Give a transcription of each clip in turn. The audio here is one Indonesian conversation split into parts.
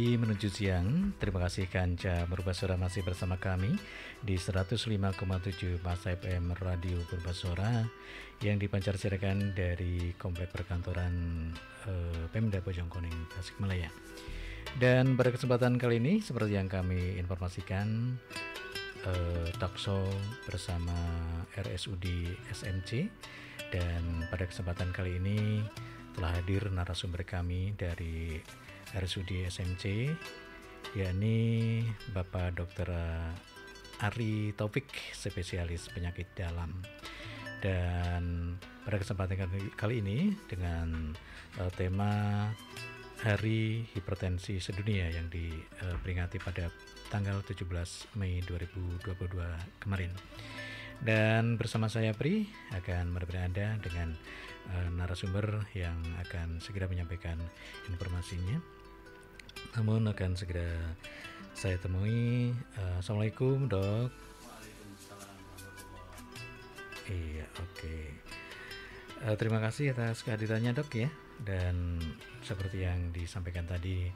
pagi menuju siang. Terima kasih Kanca Purbasora masih bersama kami di 105,7 Masa FM Radio Purbasora yang dipancarsiarkan dari Komplek Perkantoran Pemda Bojongkoneng, Tasikmalaya. Dan pada kesempatan kali ini seperti yang kami informasikan, talkshow bersama RSUD SMC, dan pada kesempatan kali ini telah hadir narasumber kami dari RSUD SMC, yakni Bapak Dr. Ari Taufik, spesialis penyakit dalam. Dan pada kesempatan kali ini dengan tema Hari Hipertensi Sedunia yang diperingati pada tanggal 17 Mei 2022 kemarin. Dan bersama saya Pri akan menemani Anda dengan narasumber yang akan segera menyampaikan informasinya. Namun akan segera saya temui. Assalamualaikum Dok. Waalaikumsalam warahmatullahi. Iya, oke. Terima kasih atas kehadirannya Dok ya. Dan seperti yang disampaikan tadi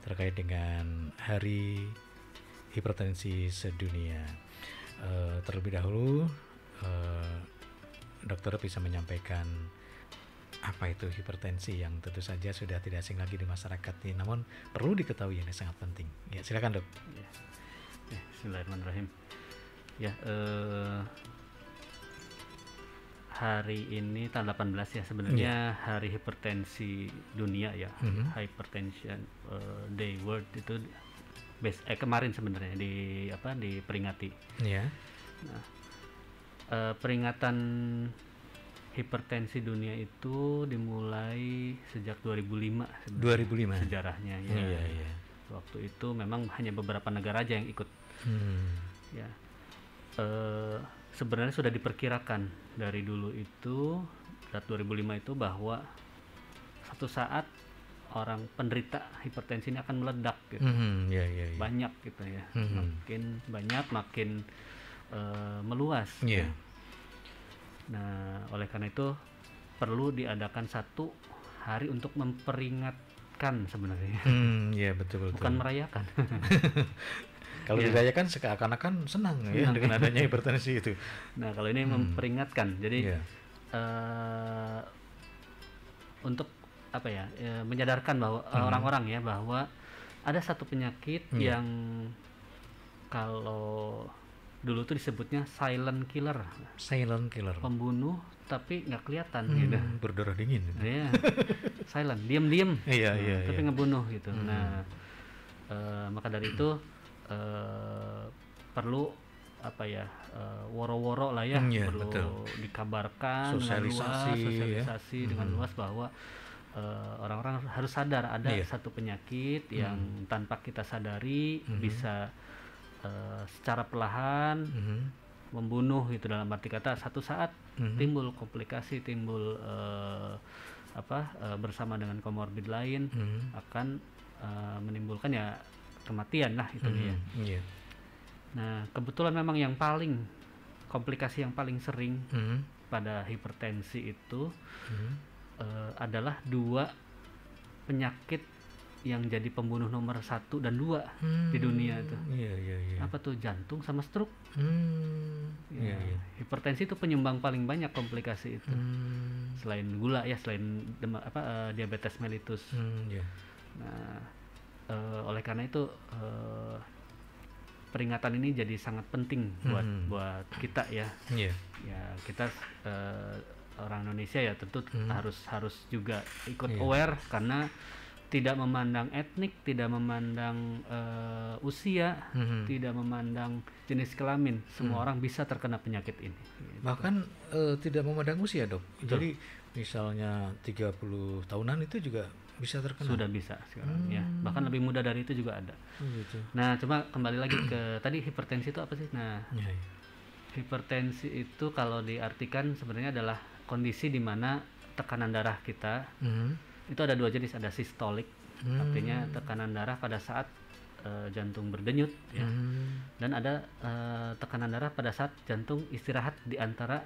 terkait dengan Hari Hipertensi Sedunia, terlebih dahulu dokter bisa menyampaikan apa itu hipertensi yang tentu saja sudah tidak asing lagi di masyarakat ini, namun perlu diketahui yang sangat penting. Ya, silakan Dok. Ya. Bismillahirrahmanirrahim. Ya, hari ini tanggal 18 ya sebenarnya Hari Hipertensi Dunia ya. Hypertension Day World itu kemarin sebenarnya diperingati. Ya. Nah, peringatan hipertensi dunia itu dimulai sejak 2005 sejarahnya ya. Iya. Waktu itu memang hanya beberapa negara aja yang ikut. Ya. Sebenarnya sudah diperkirakan dari dulu itu, saat 2005 itu, bahwa satu saat orang penderita hipertensi ini akan meledak gitu. Banyak gitu ya. Makin banyak makin meluas. Yeah. Nah, oleh karena itu perlu diadakan satu hari untuk memperingatkan sebenarnya. Iya, betul. Bukan merayakan. Kalau dirayakan seakan-akan senang ya dengan adanya hipertensi itu. Nah, kalau ini memperingatkan. Jadi untuk apa ya? Menyadarkan bahwa orang-orang ya bahwa ada satu penyakit yang kalau dulu tuh disebutnya silent killer, pembunuh tapi nggak kelihatan gitu, berdarah dingin gitu. Ya, silent, diam tapi ngebunuh gitu. Nah, maka dari itu perlu apa ya, woro-woro lah ya, perlu dikabarkan sosialisasi dengan luas bahwa orang-orang harus sadar ada satu penyakit yang tanpa kita sadari bisa secara perlahan membunuh gitu, dalam arti kata satu saat timbul komplikasi, timbul bersama dengan komorbid lain akan menimbulkan ya kematian lah itu dia. Nah, kebetulan memang yang paling komplikasi yang paling sering pada hipertensi itu adalah dua penyakit yang jadi pembunuh nomor 1 dan 2 di dunia itu. Apa tuh? Jantung sama stroke. Hipertensi itu penyumbang paling banyak komplikasi itu. Selain gula ya, selain diabetes mellitus. Nah, oleh karena itu peringatan ini jadi sangat penting buat kita ya. Ya, kita orang Indonesia ya tentu harus juga ikut aware, karena tidak memandang etnik, tidak memandang usia, tidak memandang jenis kelamin, semua orang bisa terkena penyakit ini. Gitu. Bahkan tidak memandang usia Dok. Jadi misalnya 30 tahunan itu juga bisa terkena. Sudah bisa sekarang ya. Bahkan lebih muda dari itu juga ada. Gitu. Nah, cuma kembali lagi ke tadi, hipertensi itu apa sih? Nah, hipertensi itu kalau diartikan sebenarnya adalah kondisi di mana tekanan darah kita itu ada dua jenis, ada sistolik, artinya tekanan darah pada saat jantung berdenyut ya, dan ada tekanan darah pada saat jantung istirahat di antara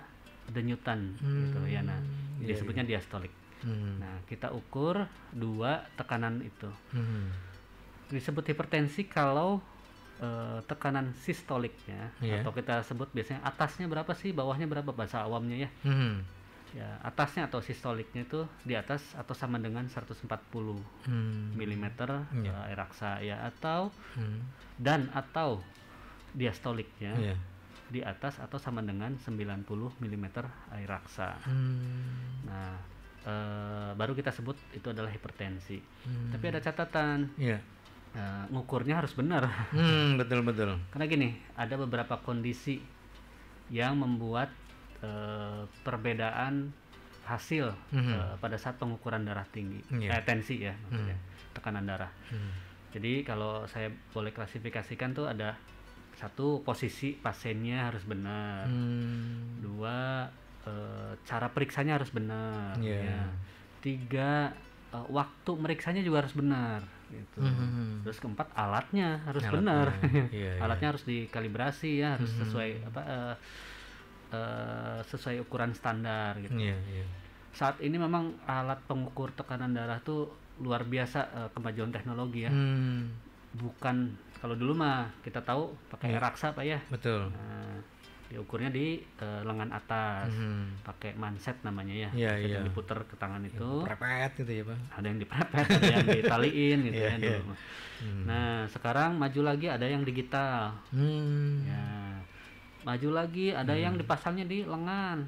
denyutan gitu ya. Nah, disebutnya diastolik. Nah, kita ukur dua tekanan itu. Disebut hipertensi kalau tekanan sistoliknya, atau kita sebut biasanya atasnya berapa sih, bawahnya berapa bahasa awamnya ya. Ya, atasnya atau sistoliknya itu di atas atau sama dengan 140 mm air raksa ya, atau atau diastoliknya di atas atau sama dengan 90 mm air raksa. Nah, baru kita sebut itu adalah hipertensi. Tapi ada catatan. Ngukurnya harus benar. Betul. Karena gini, ada beberapa kondisi yang membuat perbedaan hasil pada saat pengukuran darah tinggi, tensi ya, maksudnya tekanan darah. Jadi kalau saya boleh klasifikasikan tuh ada 1, posisi pasiennya harus benar. 2, cara periksanya harus benar. 3, waktu meriksanya juga harus benar gitu. Terus 4, alatnya harus benar. Alatnya harus dikalibrasi ya, harus sesuai sesuai ukuran standar gitu. Saat ini memang alat pengukur tekanan darah tuh luar biasa, kemajuan teknologi ya. Bukan kalau dulu mah kita tahu pakai raksa Pak ya. Betul. Nah, diukurnya di lengan atas, pakai manset namanya ya, yang diputer ke tangan itu. Prepet gitu ya Pak. Ada yang diprepet, ada yang ditaliin gitu ya dulu. Nah sekarang maju lagi ada yang digital. Ya, maju lagi ada yang dipasangnya di lengan.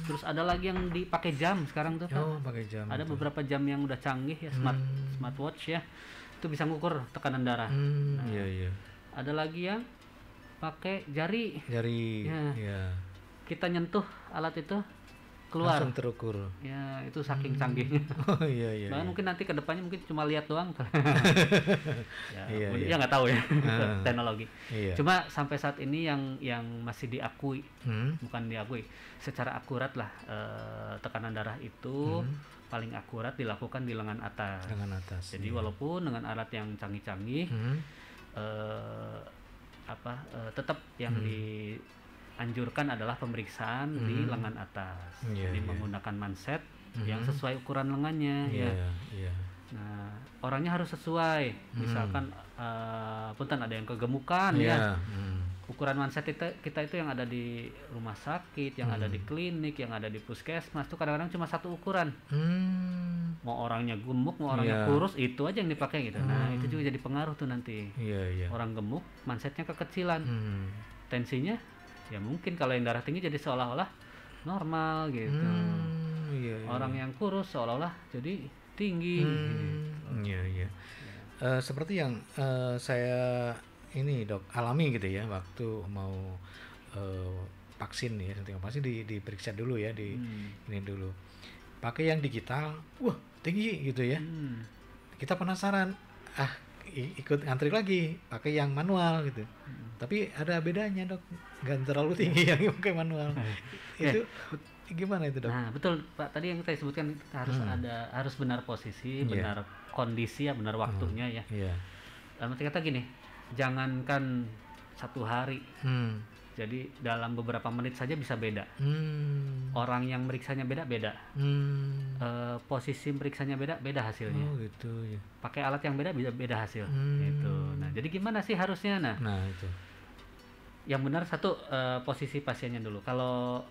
Terus ada lagi yang dipakai jam sekarang tuh Pak. Pakai jam. Ada beberapa jam yang udah canggih ya, smartwatch ya, itu bisa ngukur tekanan darah. Ada lagi yang pakai jari. Kita nyentuh alat itu keluar langsung terukur. Ya, itu saking canggihnya. Bahkan mungkin nanti kedepannya mungkin cuma lihat doang. Ya nggak tahu ya teknologi. Cuma sampai saat ini yang masih diakui, bukan diakui, secara akurat lah, tekanan darah itu paling akurat dilakukan di lengan atas. Jadi walaupun dengan alat yang canggih-canggih, tetap yang dianjurkan adalah pemeriksaan di lengan atas. Jadi menggunakan manset yang sesuai ukuran lengannya. Nah, orangnya harus sesuai. Misalkan punten ada yang kegemukan ya. Ukuran manset kita itu yang ada di rumah sakit, yang ada di klinik, yang ada di puskesmas itu kadang-kadang cuma 1 ukuran. Mau orangnya gemuk, mau orangnya kurus, itu aja yang dipakai gitu. Nah, itu juga jadi pengaruh tuh nanti. Orang gemuk, mansetnya kekecilan. Tensinya ya mungkin kalau yang darah tinggi jadi seolah-olah normal gitu. Orang yang kurus seolah-olah jadi tinggi. Seperti yang saya ini Dok alami gitu ya, waktu mau vaksin ya, suntikan vaksin diperiksa dulu ya, ini dulu. Pakai yang digital, wah tinggi gitu ya. Kita penasaran, ikut ngantri lagi, pakai yang manual gitu. Tapi ada bedanya Dok, nggak terlalu tinggi yang pakai manual. Itu gimana itu Dok? Nah betul Pak, tadi yang saya sebutkan harus benar posisi, benar kondisi ya, benar waktunya ya. Dalam arti kata gini, jangankan 1 hari, jadi dalam beberapa menit saja bisa beda. Orang yang meriksanya beda. Posisi meriksanya beda hasilnya. Gitu ya. Pakai alat yang beda hasil. Gitu. Nah, jadi gimana sih harusnya? Nah itu. Yang benar 1, posisi pasiennya dulu. Kalau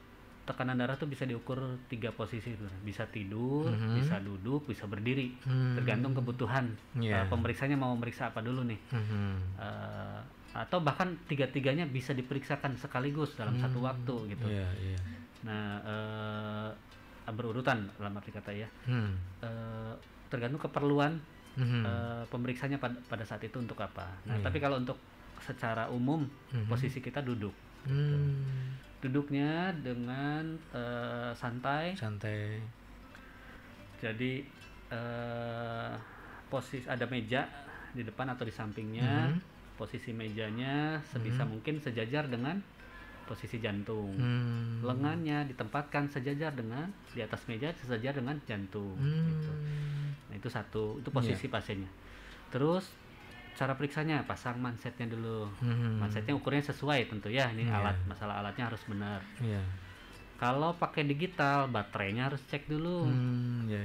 tekanan darah tuh bisa diukur 3 posisi tuh. Bisa tidur, bisa duduk, bisa berdiri. Tergantung kebutuhan. Pemeriksanya mau meriksa apa dulu nih. Atau bahkan 3-tiganya bisa diperiksakan sekaligus dalam 1 waktu gitu. Nah, berurutan dalam arti kata ya. Tergantung keperluan pemeriksanya pada saat itu untuk apa. Nah, tapi kalau untuk secara umum posisi kita duduk. Gitu. Duduknya dengan santai. Jadi posisi ada meja di depan atau di sampingnya. Posisi mejanya sebisa mungkin sejajar dengan posisi jantung. Lengannya ditempatkan sejajar dengan di atas meja, sejajar dengan jantung. Gitu. Nah, itu 1, itu posisi pasiennya. Terus cara periksanya, pasang mansetnya dulu. Mansetnya ukurnya sesuai tentu ya. Ini alat, masalah alatnya harus benar. Kalau pakai digital, baterainya harus cek dulu. Ya.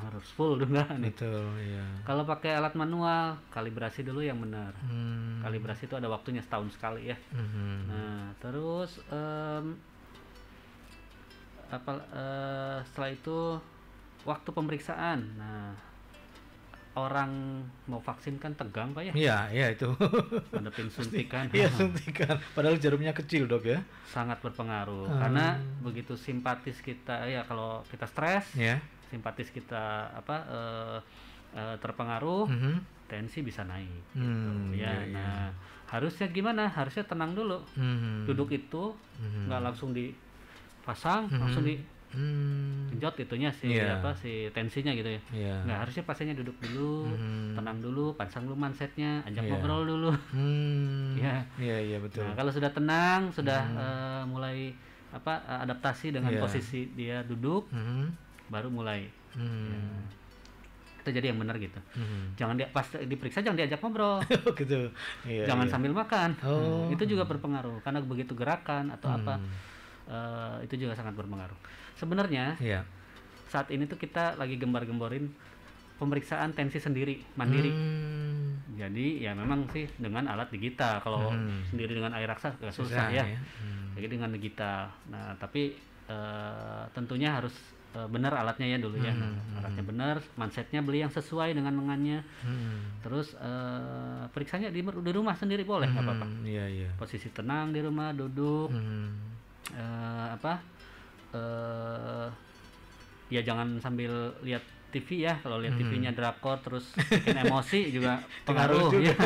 Harus full dulu kan. Betul, ya. Kalau pakai alat manual, kalibrasi dulu yang benar. Kalibrasi itu ada waktunya setahun sekali ya. Nah, terus setelah itu waktu pemeriksaan. Nah, orang mau vaksin kan tegang Pak ya? Iya itu. Ngadepin suntikan. Iya suntikan. Padahal jarumnya kecil Dok ya. Sangat berpengaruh karena begitu simpatis kita ya, kalau kita stres, simpatis kita terpengaruh, tensi bisa naik. Nah harusnya gimana? Harusnya tenang dulu. Duduk itu nggak langsung dipasang, langsung di genjot itunya si tensinya gitu ya. Nggak, harusnya pasiennya duduk dulu, tenang dulu, pasang dulu mansetnya, ajak ngobrol dulu. Iya betul. Nah, kalau sudah tenang, sudah mulai adaptasi dengan posisi dia duduk, baru mulai. Itu jadi yang benar gitu. Jangan pas diperiksa jangan diajak ngobrol. Gitu. Jangan sambil makan. Itu juga berpengaruh karena begitu gerakan atau itu juga sangat berpengaruh. Sebenarnya saat ini tuh kita lagi gembar-gemborin pemeriksaan tensi sendiri, mandiri. Jadi ya memang sih dengan alat digital. Kalau sendiri dengan air raksa agak susah ya. Jadi dengan digital. Nah tapi tentunya harus benar alatnya ya dulu ya. Alatnya benar, mansetnya beli yang sesuai dengan lengannya. Terus periksanya di rumah sendiri boleh, nggak apa-apa. Posisi tenang di rumah, duduk. Ya jangan sambil lihat TV ya. Kalau lihat TV-nya drakor terus bikin emosi juga pengaruh ya.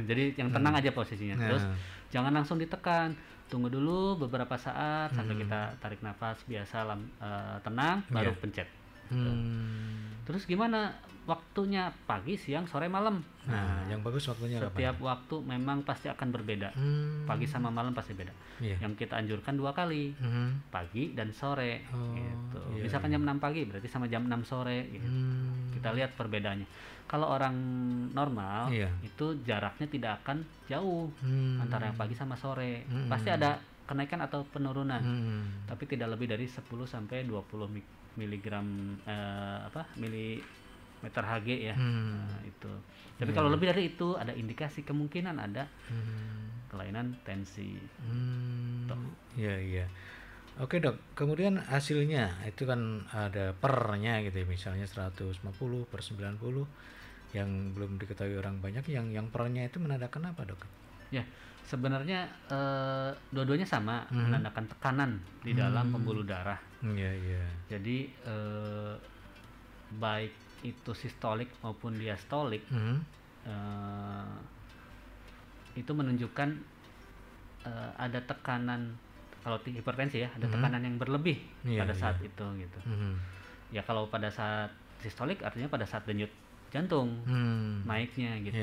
Jadi yang tenang aja posisinya. Terus jangan langsung ditekan, tunggu dulu beberapa saat sampai kita tarik nafas biasa, tenang, baru pencet. Terus gimana waktunya? Pagi, siang, sore, malam. Nah, yang bagus waktunya setiap kapan? Waktu memang pasti akan berbeda. Pagi sama malam pasti beda. Yang kita anjurkan 2 kali, pagi dan sore. Gitu. Misalkan jam 6 pagi berarti sama jam 6 sore. Gitu. Kita lihat perbedaannya. Kalau orang normal itu jaraknya tidak akan jauh antara yang pagi sama sore. Pasti ada kenaikan atau penurunan, tapi tidak lebih dari 10 sampai 20 miligram milimeter Hg ya. Itu. Tapi kalau lebih dari itu ada indikasi kemungkinan ada kelainan tensi. Iya. Oke Dok, kemudian hasilnya itu kan ada pernya gitu ya, misalnya 150 per 90 yang belum diketahui orang banyak, yang pernya itu menandakan apa Dok? Ya, sebenarnya dua-duanya sama, menandakan tekanan di dalam pembuluh darah. Jadi baik itu sistolik maupun diastolik itu menunjukkan ada tekanan. Kalau hipertensi ya ada tekanan yang berlebih pada saat itu gitu. Ya kalau pada saat sistolik artinya pada saat denyut jantung naiknya gitu.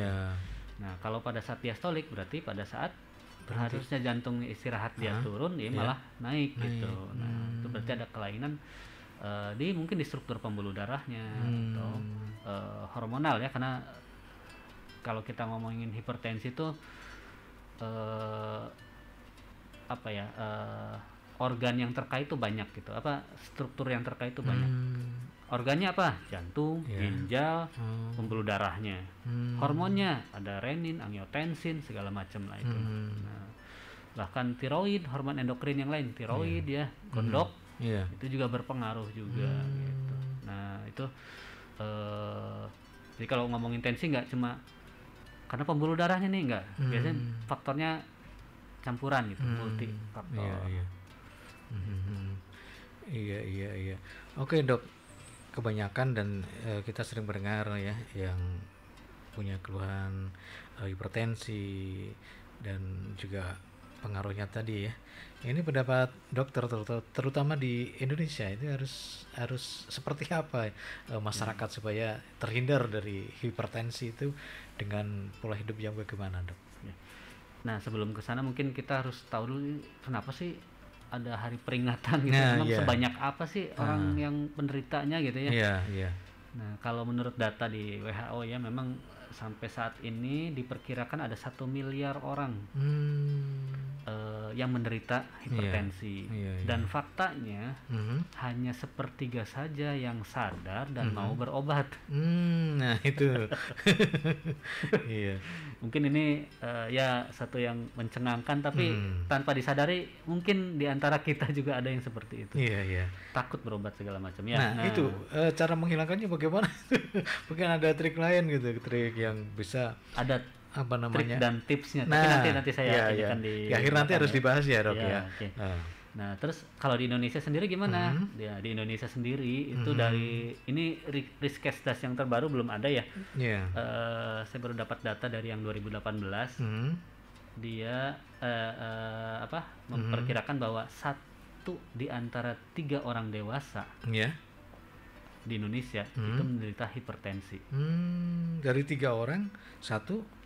Nah kalau pada saat diastolik berarti pada saat harusnya jantung istirahat dia turun, dia malah naik gitu. Nah itu berarti ada kelainan mungkin di struktur pembuluh darahnya atau hormonal ya, karena kalau kita ngomongin hipertensi itu organ yang terkait itu banyak gitu, struktur yang terkait itu banyak. Organnya apa? Jantung, ginjal, pembuluh darahnya. Hormonnya ada renin, angiotensin, segala macam lah itu. Nah, bahkan tiroid, hormon endokrin yang lain, tiroid gondok, itu juga berpengaruh juga gitu. Nah itu jadi kalau ngomongin tensi nggak cuma karena pembuluh darahnya nih, nggak. Biasanya faktornya campuran gitu, multi faktor. Iya. Oke Dok, kebanyakan dan kita sering mendengar ya yang punya keluhan hipertensi dan juga pengaruhnya tadi ya. Ini pendapat dokter terutama di Indonesia itu harus seperti apa masyarakat supaya terhindar dari hipertensi itu dengan pola hidup yang bagaimana Dok? Nah sebelum ke sana mungkin kita harus tahu dulu kenapa sih ada hari peringatan gitu. Memang sebanyak apa sih orang yang penderitanya gitu ya. Nah kalau menurut data di WHO ya memang sampai saat ini diperkirakan ada 1 miliar orang yang menderita hipertensi. Dan faktanya hanya 1/3 saja yang sadar dan mau berobat. Nah itu. Iya. Mungkin ini ya satu yang mencengangkan, tapi tanpa disadari mungkin di antara kita juga ada yang seperti itu. Iya. Takut berobat segala macam ya. Nah itu cara menghilangkannya bagaimana? Mungkin ada trik lain gitu, trik yang bisa ada apa namanya trik dan tipsnya. Tapi nanti saya akan di akhir nanti harus dibahas ya Dok ya. Okay. Nah terus kalau di Indonesia sendiri gimana? Ya di Indonesia sendiri itu dari ini Riskesdas yang terbaru belum ada ya. Saya baru dapat data dari yang 2018. Dia memperkirakan bahwa 1 di antara 3 orang dewasa di Indonesia itu menderita hipertensi. Dari 3 orang 1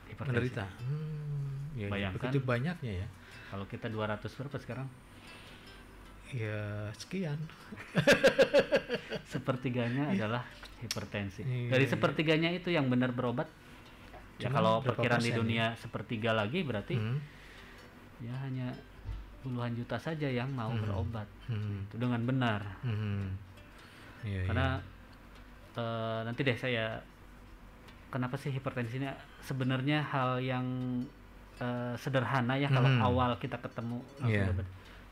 menderita. Bayangkan begitu banyaknya ya. Kalau kita 200 berapa sekarang? Ya sekian. 1/3 adalah hipertensi. Dari 1/3 itu yang benar berobat. Ya kalau perkiraan di dunia 1/3 lagi berarti ya hanya puluhan juta saja yang mau berobat itu dengan benar. Karena nanti deh saya kenapa sih hipertensi ini sebenarnya hal yang sederhana ya kalau awal kita ketemu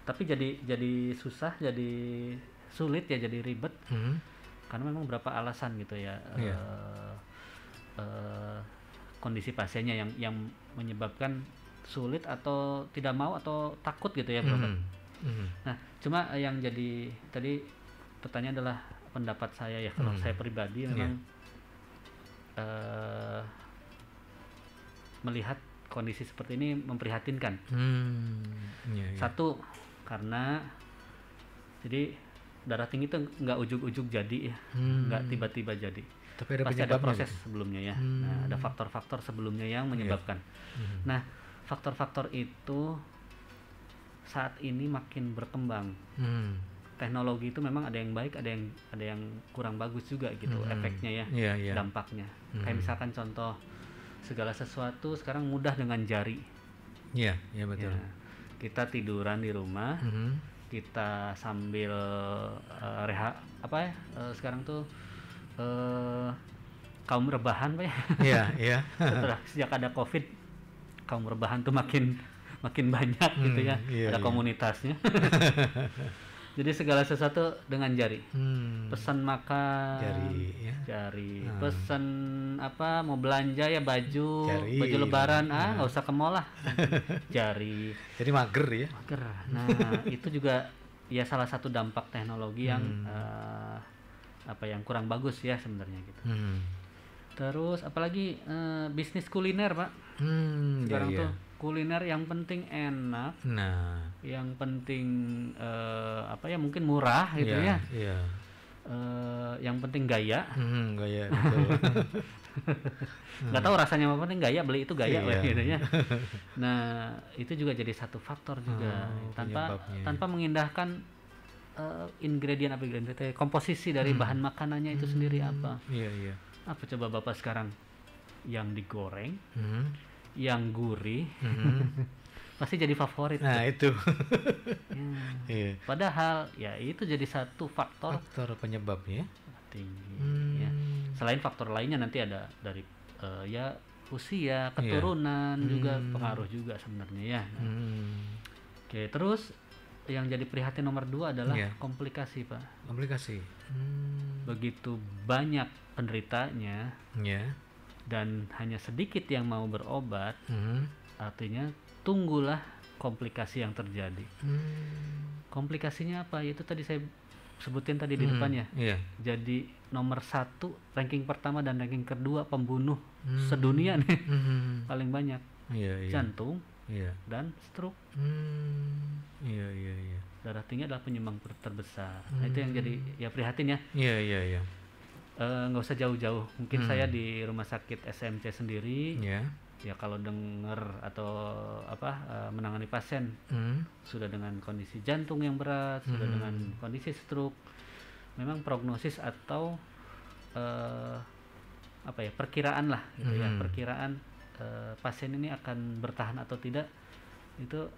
tapi jadi susah, jadi sulit ya, jadi ribet karena memang beberapa alasan gitu ya. Kondisi pasiennya yang menyebabkan sulit atau tidak mau atau takut gitu ya berobat. Nah cuma yang jadi tadi pertanyaan adalah pendapat saya ya, kalau saya pribadi memang melihat kondisi seperti ini memprihatinkan. Satu, karena jadi darah tinggi itu nggak ujuk-ujuk jadi ya, nggak tiba-tiba jadi. Tapi pasti ada proses sebelumnya ya. Nah, ada faktor-faktor sebelumnya yang menyebabkan. Nah, faktor-faktor itu saat ini makin berkembang. Teknologi itu memang ada yang baik, ada yang kurang bagus juga gitu efeknya ya, dampaknya. Kayak misalkan contoh, segala sesuatu sekarang mudah dengan jari. Iya betul. Kita tiduran di rumah, kita sambil sekarang tuh kaum rebahan Pak ya. Iya. Setelah sejak ada Covid, kaum rebahan tuh makin banyak gitu ya. Ada komunitasnya. Jadi segala sesuatu dengan jari. Pesan makan jari. Pesan mau belanja ya baju lebaran nggak usah ke mall lah. Jari. Jadi mager ya. Nah, itu juga ya salah satu dampak teknologi yang yang kurang bagus ya sebenarnya gitu. Terus apalagi bisnis kuliner Pak. Sekarang tuh kuliner yang penting enak, yang penting mungkin murah gitu ya. Yang penting gaya. Gaya. Nggak tahu rasanya apa, penting gaya, beli itu gaya gitu ya. Nah itu juga jadi satu faktor juga tanpa mengindahkan ingredient komposisi dari bahan makanannya itu sendiri apa. Apa coba Bapak sekarang yang digoreng, yang gurih, pasti jadi favorit. Nah itu. Padahal ya itu jadi satu faktor penyebabnya tinggi. Selain faktor lainnya nanti ada dari usia, keturunan juga pengaruh juga sebenarnya ya. Oke, terus yang jadi prihatin nomor 2 adalah komplikasi Pak. Komplikasi. Begitu banyak penderitanya. Dan hanya sedikit yang mau berobat, artinya tunggulah komplikasi yang terjadi. Komplikasinya apa? Itu tadi saya sebutin tadi di depannya. Jadi nomor 1 ranking pertama dan ranking kedua pembunuh sedunia nih paling banyak. Jantung dan stroke. Darah tinggi adalah penyumbang terbesar. Nah, itu yang jadi ya prihatin ya. Nggak usah jauh-jauh, mungkin saya di rumah sakit SMC sendiri ya kalau dengar atau menangani pasien sudah dengan kondisi jantung yang berat, sudah dengan kondisi stroke, memang prognosis atau apa ya, perkiraan lah gitu ya, perkiraan pasien ini akan bertahan atau tidak itu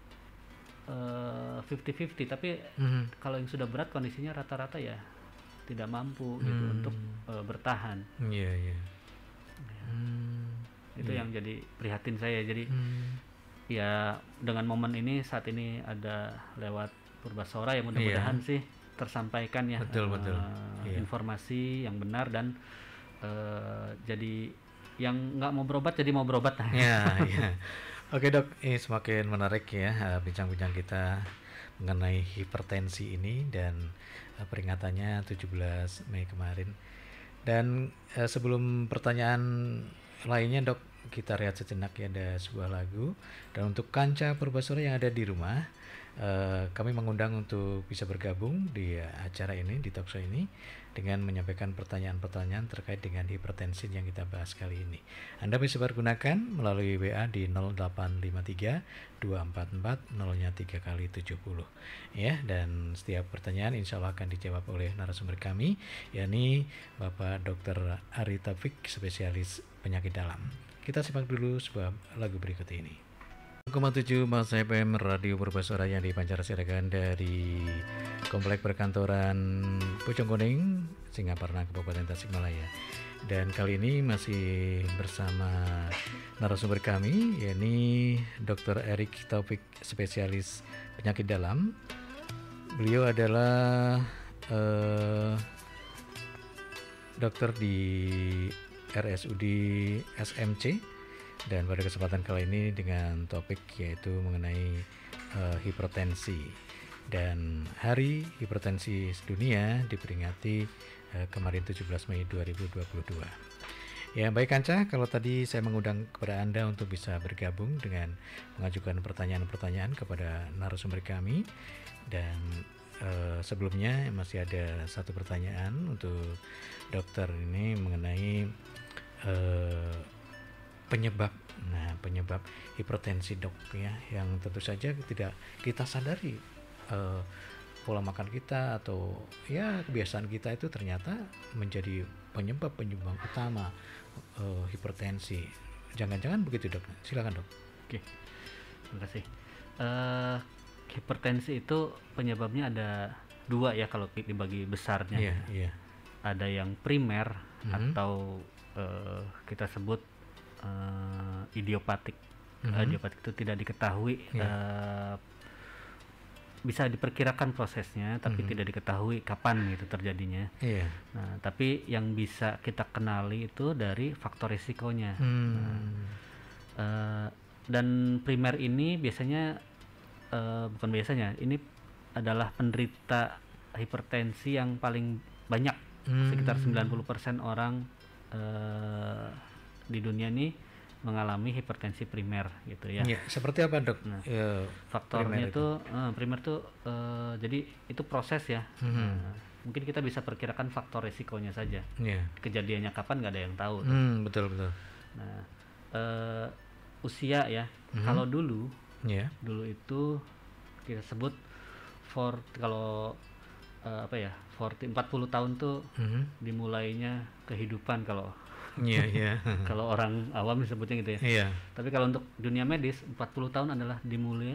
50-50, tapi kalau yang sudah berat kondisinya rata-rata ya tidak mampu gitu untuk bertahan. Itu yang jadi prihatin saya. Jadi ya dengan momen ini saat ini ada lewat Purbasora ya, mudah-mudahan sih tersampaikan ya informasi yang benar dan jadi yang nggak mau berobat jadi mau berobat. Oke dok, ini semakin menarik ya bincang-bincang kita mengenai hipertensi ini dan peringatannya 17 Mei kemarin. Dan sebelum pertanyaan lainnya dok, kita rehat sejenak ya, ada sebuah lagu. Dan untuk kanca Purbasora yang ada di rumah, kami mengundang untuk bisa bergabung di acara ini, di talkshow ini, dengan menyampaikan pertanyaan-pertanyaan terkait dengan hipertensi yang kita bahas kali ini. Anda bisa pergunakan melalui WA di 0853 244 0-3 kali 70 ya, dan setiap pertanyaan insya Allah akan dijawab oleh narasumber kami, yakni Bapak Dr. Ari Taufik, spesialis penyakit dalam. Kita simak dulu sebuah lagu berikut ini. 1,7 Mas FM Radio Purbasora yang dipancarasiarakan dari Komplek Perkantoran Bojongkoneng, Singaparna, Kabupaten Tasikmalaya. Dan kali ini masih bersama narasumber kami, yakni Dr. Erik Taufik, spesialis penyakit dalam. Beliau adalah dokter di RSUD SMC. Dan pada kesempatan kali ini dengan topik yaitu mengenai hipertensi, dan Hari Hipertensi Sedunia diperingati kemarin 17 Mei 2022. Ya baik Kanca, kalau tadi saya mengundang kepada Anda untuk bisa bergabung dengan mengajukan pertanyaan-pertanyaan kepada narasumber kami, dan sebelumnya masih ada satu pertanyaan untuk dokter ini mengenai penyebab hipertensi dok ya, yang tentu saja tidak kita sadari. Pola makan kita atau ya kebiasaan kita itu ternyata menjadi penyebab utama hipertensi. Jangan-jangan begitu dok? Silakan dok. Oke, terima kasih. Hipertensi itu penyebabnya ada dua ya kalau dibagi besarnya. Ada yang primer atau kita sebut idiopatik. Idiopatik itu tidak diketahui, bisa diperkirakan prosesnya tapi tidak diketahui kapan gitu terjadinya. Nah, tapi yang bisa kita kenali itu dari faktor risikonya. Dan primer ini biasanya ini adalah penderita hipertensi yang paling banyak, sekitar 90% orang di dunia ini mengalami hipertensi primer gitu ya. Seperti apa dok? Nah, faktornya itu primer tuh jadi itu proses ya. Mungkin kita bisa perkirakan faktor risikonya saja. Kejadiannya kapan nggak ada yang tahu. Betul. Nah, usia ya. Kalau dulu itu kita sebut kalau 40 tahun tuh dimulainya kehidupan kalau kalau orang awam disebutnya gitu ya. Tapi kalau untuk dunia medis 40 tahun adalah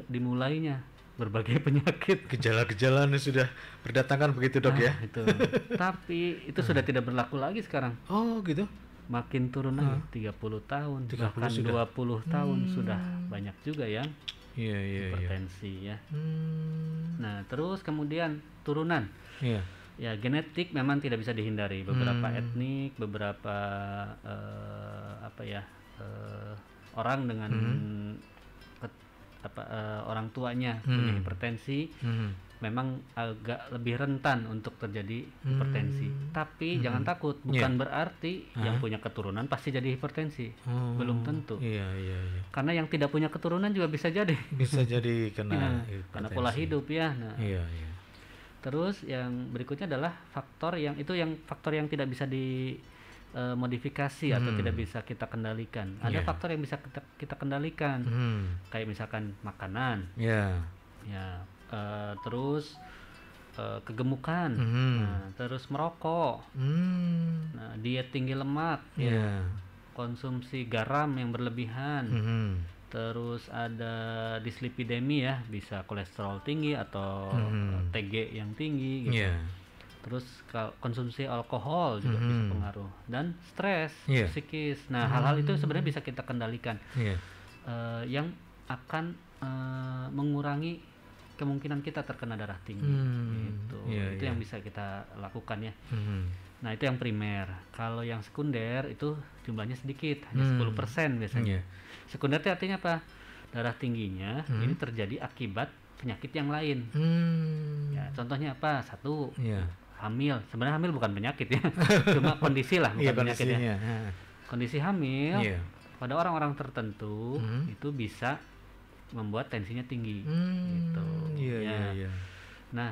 dimulainya berbagai penyakit. Gejala-gejalanya sudah berdatangan begitu dok ya. Itu. Tapi itu sudah tidak berlaku lagi sekarang. Oh gitu. Makin turun lagi 30 tahun, bahkan sudah. 20 tahun sudah banyak juga yang hipertensi ya. Nah, terus kemudian turunan. Ya, genetik memang tidak bisa dihindari. Beberapa etnik, beberapa orang dengan orang tuanya punya hipertensi, memang agak lebih rentan untuk terjadi hipertensi. Tapi jangan takut, bukan berarti yang punya keturunan pasti jadi hipertensi. Belum tentu. Karena yang tidak punya keturunan juga bisa jadi. Bisa jadi kena hipertensi. Karena pola hidup ya. Nah, terus yang berikutnya adalah faktor yang tidak bisa dimodifikasi atau tidak bisa kita kendalikan. Ada faktor yang bisa kita kendalikan, kayak misalkan makanan. Terus kegemukan, nah, terus merokok, nah, diet tinggi lemak, ya, konsumsi garam yang berlebihan, terus ada dislipidemi ya, bisa kolesterol tinggi atau TG yang tinggi gitu. Terus konsumsi alkohol juga bisa pengaruh, dan stres psikis. Nah, hal-hal itu sebenarnya bisa kita kendalikan, yang akan mengurangi kemungkinan kita terkena darah tinggi. Gitu. Itu yang bisa kita lakukan ya. Nah, itu yang primer. Kalau yang sekunder itu jumlahnya sedikit, hanya 10% biasanya. Sekunder itu artinya apa? Darah tingginya ini terjadi akibat penyakit yang lain. Ya, contohnya apa? Satu, hamil. Sebenarnya hamil bukan penyakit ya, cuma kondisi lah, bukan penyakit ya. Kondisi hamil pada orang-orang tertentu itu bisa membuat tensinya tinggi, gitu. Nah,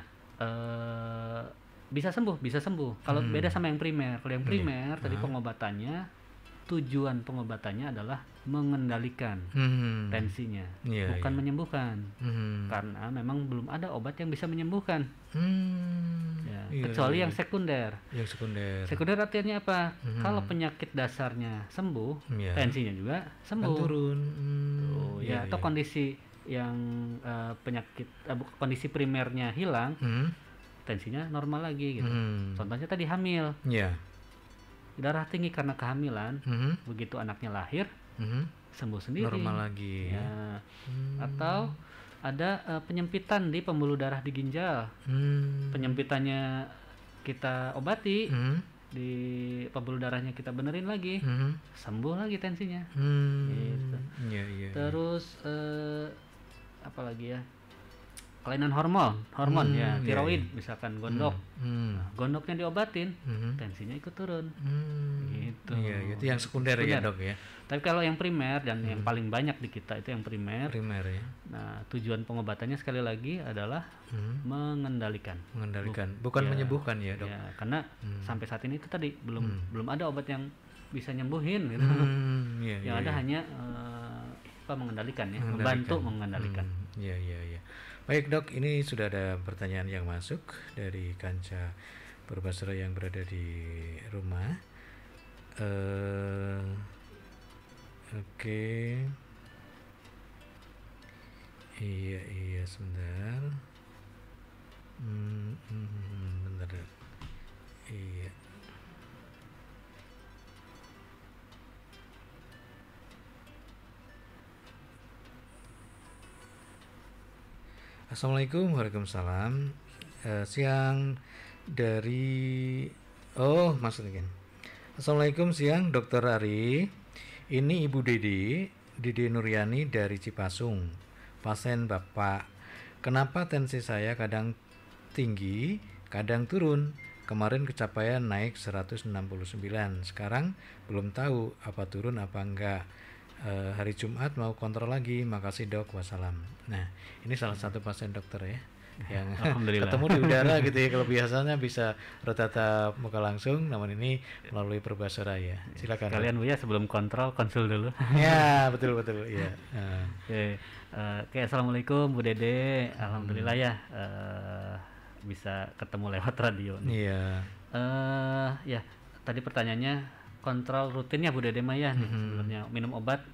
bisa sembuh. Kalau beda sama yang primer. Kalau yang primer tadi pengobatannya, tujuan pengobatannya adalah mengendalikan tensinya, bukan menyembuhkan, karena memang belum ada obat yang bisa menyembuhkan. Kecuali yang sekunder. Sekunder artinya apa? Kalau penyakit dasarnya sembuh, tensinya juga sembuh. Turun. Atau kondisi yang penyakit kondisi primernya hilang, tensinya normal lagi gitu. Contohnya tadi hamil. Darah tinggi karena kehamilan, begitu anaknya lahir, sembuh sendiri. Normal lagi. Atau ada penyempitan di pembuluh darah di ginjal. Penyempitannya kita obati, di pembuluh darahnya kita benerin lagi, sembuh lagi tensinya. Gitu. Terus apa lagi ya? Kelainan hormon ya, tiroid misalkan gondok. Nah, gondoknya diobatin, tensinya ikut turun. Gitu. Itu yang sekunder ya, Dok ya. Tapi kalau yang primer dan yang paling banyak di kita itu yang primer. Ya. Nah, tujuan pengobatannya sekali lagi adalah mengendalikan. Bukan menyembuhkan ya, Dok. Ya, karena sampai saat ini itu tadi belum ada obat yang bisa nyembuhin gitu. Yang ada hanya mengendalikan ya, membantu mengendalikan. Baik, Dok, ini sudah ada pertanyaan yang masuk dari Kanca Purbasera yang berada di rumah. Oke. Iya, sebentar. Bentar. Iya. Assalamualaikum. Waalaikumsalam. Siang dari maksudnya gini. Assalamualaikum, siang Dokter Ari. Ini Ibu Dede Nuryani dari Cipasung. Pasien Bapak. Kenapa tensi saya kadang tinggi, kadang turun? Kemarin kecapaian naik 169. Sekarang belum tahu apa turun apa enggak. Hari Jumat mau kontrol lagi. Makasih, Dok. Wassalam. Nah, ini salah satu pasien dokter ya yang ketemu di udara gitu ya. Kalau biasanya bisa rata-rata muka langsung, namun ini melalui Purbasera ya. Silakan. Kalian Bu ya, sebelum kontrol konsul dulu. Ya, betul ya. Oke, assalamualaikum Bu Dede. Alhamdulillah ya bisa ketemu lewat radio nih. Ya, tadi pertanyaannya kontrol rutinnya Bu Dede Maya nih sebenarnya, minum obat.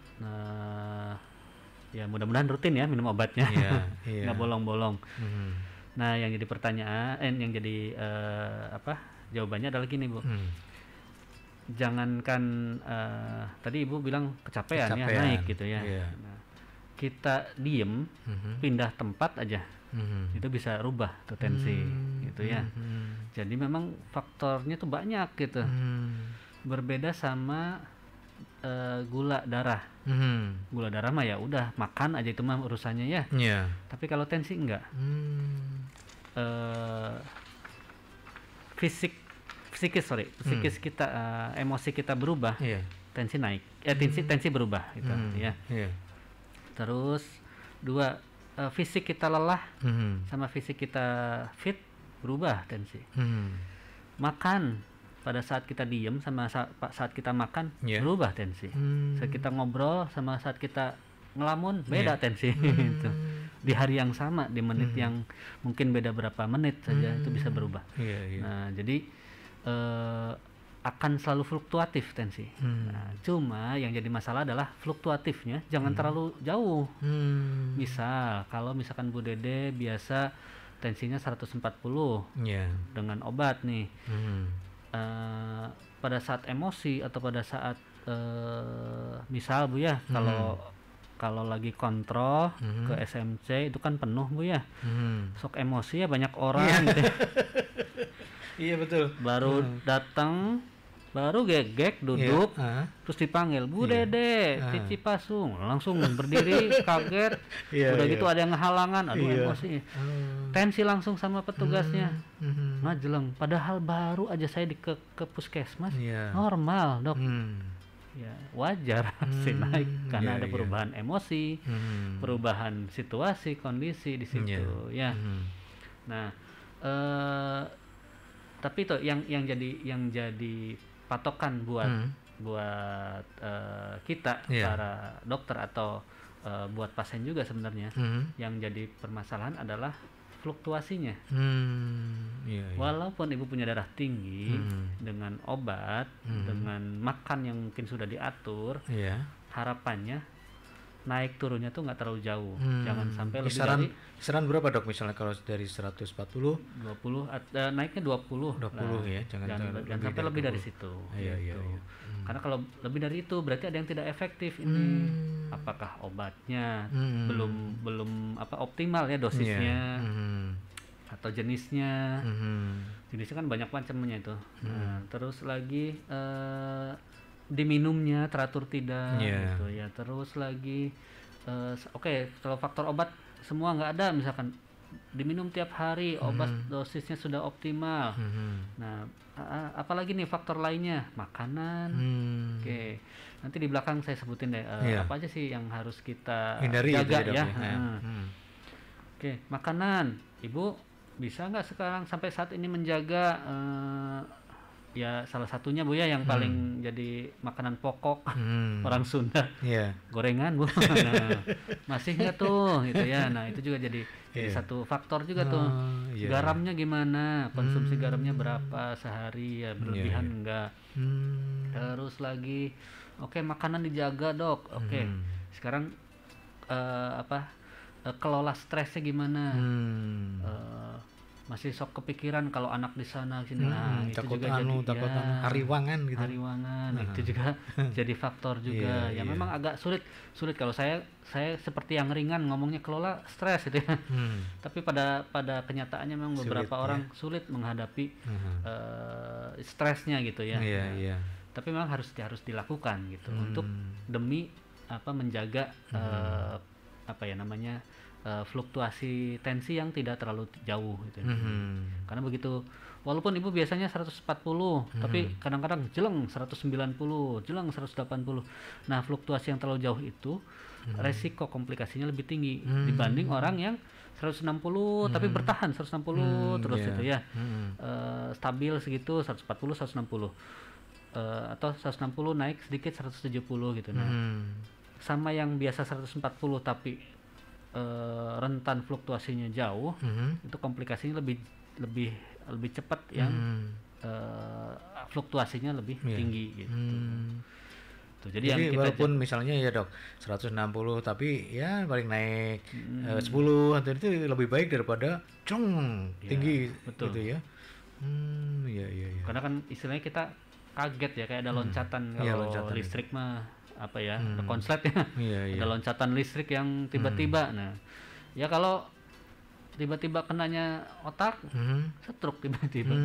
Ya mudah-mudahan rutin ya minum obatnya, nggak bolong-bolong. Nah, yang jadi pertanyaan, yang jadi jawabannya adalah gini Bu. Jangankan tadi Ibu bilang kecapean ya naik gitu ya. Nah, kita diem, pindah tempat aja, itu bisa rubah tuh tensi gitu ya. Jadi memang faktornya tuh banyak gitu. Berbeda sama gula darah. Gula darah mah ya udah makan aja, itu mah urusannya ya. Tapi kalau tensi enggak. Psikis kita, emosi kita berubah, tensi naik. Tensi berubah gitu ya. Terus dua, fisik kita lelah sama fisik kita fit, berubah tensi. Makan pada saat kita diem sama saat kita makan berubah tensi. Saat kita ngobrol sama saat kita ngelamun beda tensi. Gitu. di hari yang sama, di menit yang mungkin beda berapa menit saja itu bisa berubah. Nah, jadi akan selalu fluktuatif tensi. Nah, cuma yang jadi masalah adalah fluktuatifnya jangan terlalu jauh. Misal kalau misalkan Bu Dede biasa tensinya 140 dengan obat nih, pada saat emosi atau pada saat misal Bu ya, kalau lagi kontrol ke SMC itu kan penuh Bu ya, sok emosi ya banyak orang gitu. Iya betul. Baru datang, baru gegek duduk, terus dipanggil Bu Dede, Cici Pasung, langsung berdiri kaget, udah gitu ada yang ngehalangan, aduh emosi, tensi langsung sama petugasnya, ngajeleng. Padahal baru aja saya ke puskesmas, normal dok, ya wajar sih naik karena ada perubahan emosi, perubahan situasi, kondisi di situ, ya. Nah, tapi itu yang jadi patokan buat kita para dokter atau buat pasien juga sebenarnya, yang jadi permasalahan adalah fluktuasinya. Walaupun ibu punya darah tinggi, dengan obat, dengan makan yang mungkin sudah diatur, harapannya naik turunnya tuh nggak terlalu jauh. Jangan sampai lebih dari kisaran berapa dok, misalnya kalau dari 140 20 naiknya 20 ya, jangan sampai lebih dari situ. Karena kalau lebih dari itu berarti ada yang tidak efektif ini. Apakah obatnya belum optimal ya dosisnya, atau jenisnya. Jenisnya kan banyak macamnya itu. Terus lagi diminumnya teratur tidak gitu ya. Terus lagi kalau faktor obat semua nggak ada, misalkan diminum tiap hari, obat dosisnya sudah optimal. Nah, apalagi nih faktor lainnya, makanan. Nanti di belakang saya sebutin deh apa aja sih yang harus kita hindari jaga itu, ya. Dok, Makanan, ibu bisa nggak sekarang sampai saat ini menjaga ya salah satunya Bu ya yang paling jadi makanan pokok orang Sunda, gorengan Bu. Nah, masih nggak tuh gitu ya. Nah itu juga jadi satu faktor juga tuh. Garamnya gimana, konsumsi garamnya berapa sehari ya, berlebihan enggak. Terus lagi makanan dijaga dok. Sekarang kelola stresnya gimana. Masih sok kepikiran kalau anak di sana sini, itu juga takut hariwangan gitu. Itu juga jadi faktor juga yang memang agak sulit kalau saya seperti yang ringan ngomongnya kelola stres gitu ya. Tapi pada kenyataannya memang beberapa orang sulit menghadapi stresnya gitu ya. Tapi memang harus dilakukan gitu untuk demi menjaga fluktuasi tensi yang tidak terlalu jauh gitu. Karena begitu, walaupun ibu biasanya 140 tapi kadang-kadang jeleng 190, jeleng 180. Nah fluktuasi yang terlalu jauh itu resiko komplikasinya lebih tinggi dibanding orang yang 160 tapi bertahan 160 terus gitu ya. Stabil segitu 140 160 atau 160 naik sedikit 170 gitu. Nah sama yang biasa 140 tapi rentan fluktuasinya jauh, itu komplikasinya lebih cepat yang fluktuasinya lebih tinggi gitu. Jadi yang kita walaupun misalnya ya dok 160 tapi ya paling naik 10 atau itu lebih baik daripada tinggi betul. Gitu ya. Karena kan istilahnya kita kaget ya, kayak ada loncatan kalau listrik mah ada konslet ya. Ada loncatan listrik yang tiba-tiba. Nah ya kalau tiba-tiba kenanya otak, stroke tiba-tiba.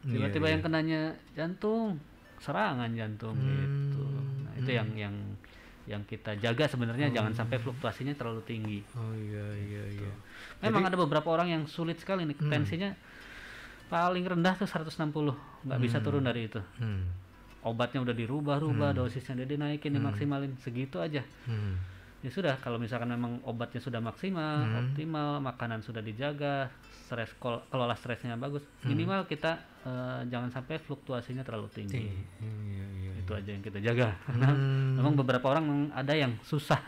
Tiba-tiba yang kenanya jantung, serangan jantung gitu. Nah itu yang kita jaga sebenarnya, jangan sampai fluktuasinya terlalu tinggi. Memang ada beberapa orang yang sulit sekali nih, tensinya paling rendah tuh 160, nggak bisa turun dari itu. Obatnya udah dirubah-rubah, dosisnya udah dinaikin, dimaksimalin, segitu aja. Ya sudah, kalau misalkan memang obatnya sudah maksimal, optimal, makanan sudah dijaga, kelola stresnya bagus, minimal kita jangan sampai fluktuasinya terlalu tinggi. Itu aja yang kita jaga. Karena memang beberapa orang ada yang susah.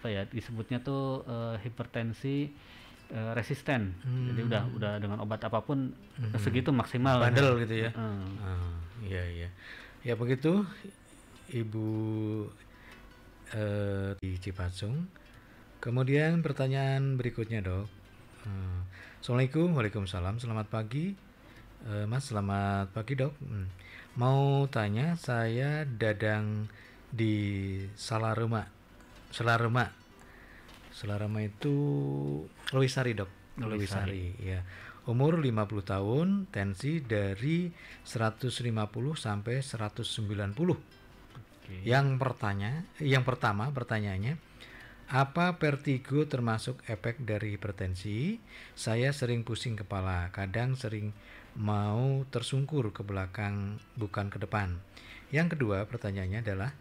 apa ya disebutnya tuh hipertensi resisten. Jadi udah dengan obat apapun segitu maksimal. Bandel gitu ya. Iya iya. Ya begitu Ibu di Cipacung. Kemudian pertanyaan berikutnya dok. Assalamualaikum. Waalaikumsalam. Selamat pagi Mas. Selamat pagi dok. Mau tanya, saya Dadang di Salarema itu Lewisari dok. Lewisari ya. Umur 50 tahun, tensi dari 150 sampai 190. Yang pertama pertanyaannya, apa vertigo termasuk efek dari hipertensi? Saya sering pusing kepala, kadang sering mau tersungkur ke belakang bukan ke depan. Yang kedua pertanyaannya adalah,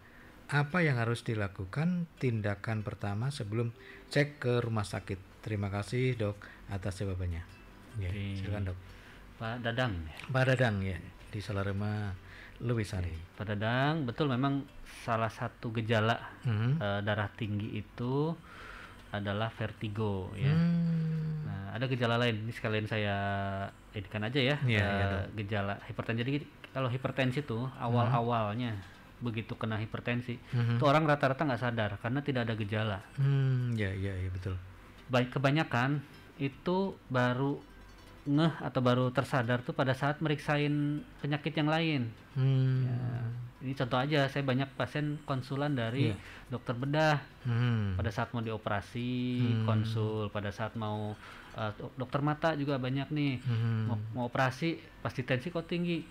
apa yang harus dilakukan tindakan pertama sebelum cek ke rumah sakit? Terima kasih dok atas jawabannya. Ya, silakan dok. Pak Dadang. Pak Dadang ya, di Salarema Lewisari. Pak Dadang, betul memang salah satu gejala darah tinggi itu adalah vertigo ya. Nah, ada gejala lain. Ini sekalian saya edikan aja ya. Gejala hipertensi. Jadi kalau hipertensi itu awal-awalnya begitu kena hipertensi, itu orang rata-rata nggak sadar karena tidak ada gejala. Ya betul. Baik, kebanyakan itu baru ngeh atau baru tersadar tuh pada saat meriksain penyakit yang lain. Ya, ini contoh aja, saya banyak pasien konsulan dari dokter bedah pada saat mau dioperasi, konsul pada saat mau dokter mata juga banyak nih mau operasi, pasti tensi kok tinggi,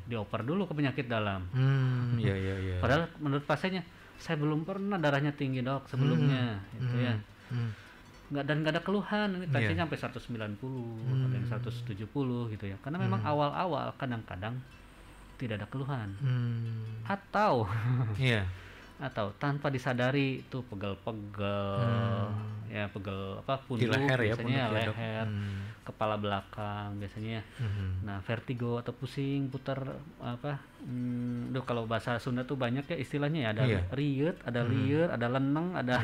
dioper dulu ke penyakit dalam. Padahal menurut pasiennya, saya belum pernah darahnya tinggi dok sebelumnya, gitu ya. Nggak ada keluhan, ini tensinya sampai 190, ada yang 170 gitu ya. Karena memang awal-awal kadang-kadang tidak ada keluhan. Atau atau tanpa disadari itu pegel-pegel ya, pegel punuk di leher biasanya, ya, leher, kepala belakang biasanya. Nah, vertigo atau pusing putar kalau bahasa Sunda tuh banyak ya istilahnya ya, ada riut, ada lieur, ada leneng, ada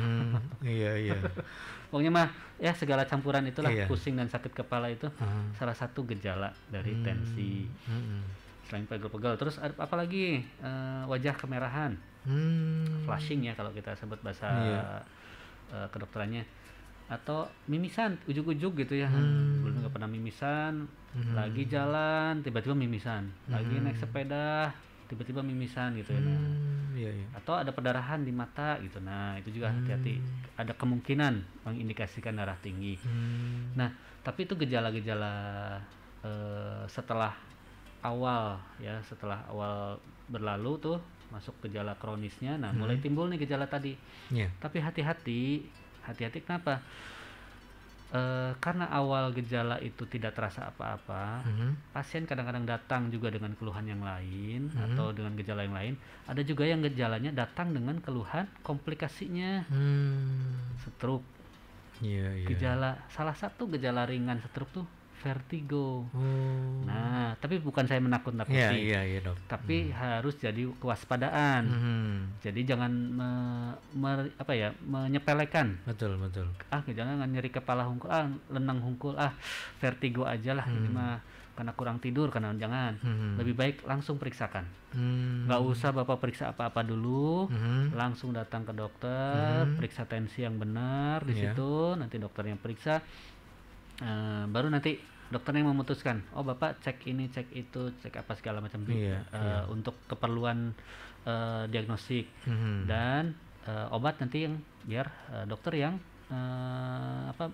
pokoknya mah ya segala campuran itulah. Pusing dan sakit kepala itu salah satu gejala dari tensi. Selain pegel-pegel, terus apa lagi? Wajah kemerahan, flushing ya kalau kita sebut bahasa kedokterannya, atau mimisan ujuk-ujuk gitu ya. Belum nggak pernah mimisan, lagi jalan tiba-tiba mimisan, lagi naik sepeda tiba-tiba mimisan gitu ya. Atau ada perdarahan di mata gitu. Nah, itu juga hati-hati, ada kemungkinan mengindikasikan darah tinggi. Nah, tapi itu gejala-gejala setelah awal berlalu tuh masuk gejala kronisnya. Nah, mulai timbul nih gejala tadi. Tapi hati-hati kenapa? Karena awal gejala itu tidak terasa apa-apa, pasien kadang-kadang datang juga dengan keluhan yang lain atau dengan gejala yang lain. Ada juga yang gejalanya datang dengan keluhan komplikasinya, stroke. Gejala salah satu gejala ringan stroke tuh vertigo. Nah, tapi bukan saya menakut-nakuti, dok. tapi harus jadi kewaspadaan. Jadi jangan menyepelekan. Betul. Jangan nyeri kepala hungkul, lenang hungkul, vertigo aja lah, ini mah karena kurang tidur, karena jangan. Lebih baik langsung periksakan. Nggak usah Bapak periksa apa-apa dulu, langsung datang ke dokter, periksa tensi yang benar di situ, nanti dokternya periksa. Baru nanti dokternya yang memutuskan, oh Bapak cek ini, cek itu, cek apa segala macam untuk keperluan diagnostik dan obat nanti yang biar dokter yang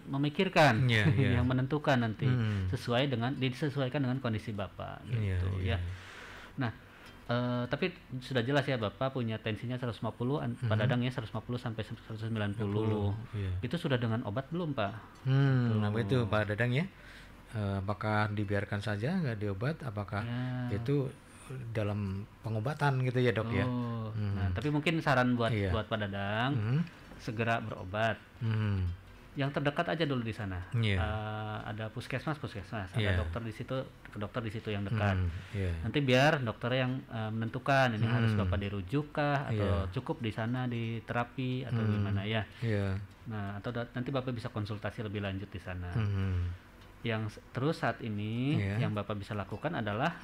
memikirkan, yang menentukan nanti disesuaikan dengan kondisi Bapak gitu ya. Nah, tapi sudah jelas ya Bapak punya tensinya 150, Pak Dadang ya 150 sampai 190. Itu sudah dengan obat belum Pak? Nah itu Pak Dadang ya, apakah dibiarkan saja nggak diobat? Apakah itu dalam pengobatan gitu ya dok ya? Nah, tapi mungkin saran buat Pak Dadang segera berobat. yang terdekat aja dulu di sana. Ada puskesmas, ada dokter di situ yang dekat. Nanti biar dokter yang menentukan ini harus Bapak dirujuk kah atau cukup di sana di terapi atau gimana ya. Nah, atau nanti Bapak bisa konsultasi lebih lanjut di sana. Yang terus saat ini yang Bapak bisa lakukan adalah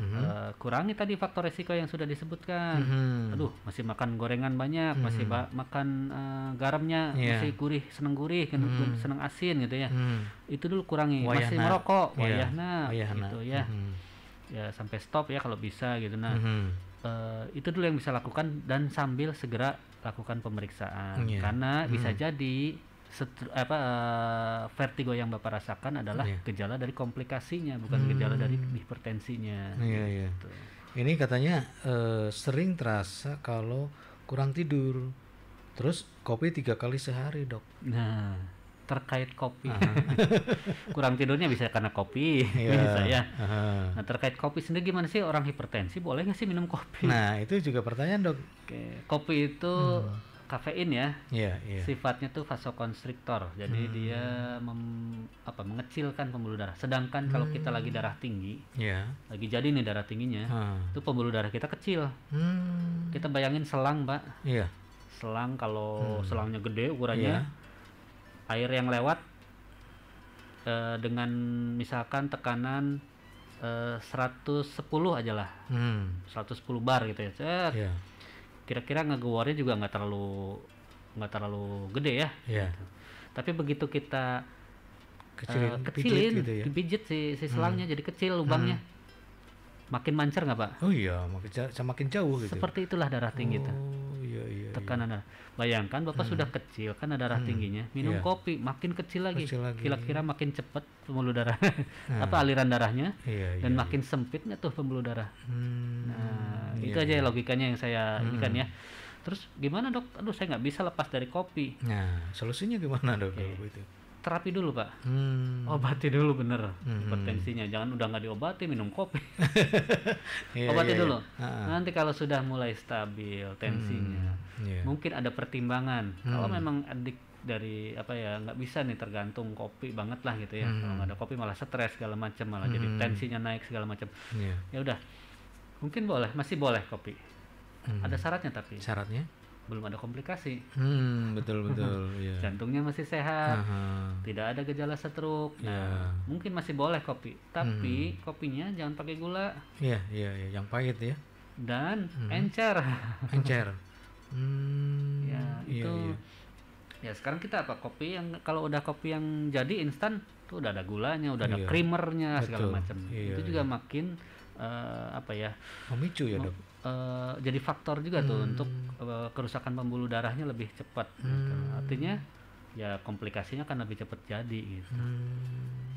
kurangi tadi faktor resiko yang sudah disebutkan. Aduh, masih makan gorengan banyak, masih makan garamnya masih seneng gurih, seneng asin gitu ya. Itu dulu kurangi. Masih merokok, wayahna gitu ya. Ya sampai stop ya kalau bisa gitu. Nah, itu dulu yang bisa lakukan dan sambil segera lakukan pemeriksaan karena bisa jadi vertigo yang Bapak rasakan adalah gejala dari komplikasinya, bukan gejala dari hipertensinya. Gitu. Ini katanya sering terasa kalau kurang tidur. Terus kopi 3 kali sehari, Dok. Nah, terkait kopi. Kurang tidurnya bisa karena kopi, bisa ya. Nah, terkait kopi sendiri gimana sih, orang hipertensi boleh nggak sih minum kopi? Nah, itu juga pertanyaan, Dok. Kopi itu kafein ya, sifatnya tuh vasokonstriktor, jadi dia mengecilkan pembuluh darah. Sedangkan kalau kita lagi darah tinggi, lagi jadi nih darah tingginya, itu pembuluh darah kita kecil. Kita bayangin selang, Pak. Selang kalau selangnya gede ukurannya, air yang lewat dengan misalkan tekanan 110 aja lah, 110 bar gitu ya. Kira-kira ngegewornya juga nggak terlalu gede ya. Gitu. Tapi begitu kita kecilin, gitu ya? Dipijit si selangnya jadi kecil lubangnya, makin mancar nggak Pak? Oh iya, makin jauh gitu. Seperti itulah darah tinggi itu. Tekanan darah. Bayangkan Bapak sudah kecil kan darah tingginya, minum kopi makin kecil lagi. Kira-kira makin cepat pembuluh darah, aliran darahnya, dan makin sempitnya tuh pembuluh darah. Nah, itu aja logikanya yang saya inikan ya. Terus gimana Dok? Aduh, saya nggak bisa lepas dari kopi. Nah, solusinya gimana Dok kalau itu? Terapi dulu Pak, obati dulu bener hipertensinya, jangan udah nggak diobati minum kopi. Obati dulu. Nanti kalau sudah mulai stabil tensinya, mungkin ada pertimbangan. Kalau memang adik dari nggak bisa nih tergantung kopi banget lah gitu ya. Kalau nggak ada kopi malah stres segala macam, malah jadi tensinya naik segala macam. Ya udah, mungkin masih boleh kopi. Ada syaratnya tapi. Syaratnya? Belum ada komplikasi. Betul. Jantungnya masih sehat, tidak ada gejala stroke. Nah, mungkin masih boleh kopi, tapi kopinya jangan pakai gula. Iya, yang pahit ya. Dan encer. Ya sekarang kita kopi yang kalau udah kopi yang jadi instan tuh udah ada gulanya, udah ada creamernya segala macam. Itu juga makin memicu ya Dok. Jadi faktor juga tuh untuk kerusakan pembuluh darahnya lebih cepat gitu. Artinya ya komplikasinya kan lebih cepat jadi gitu.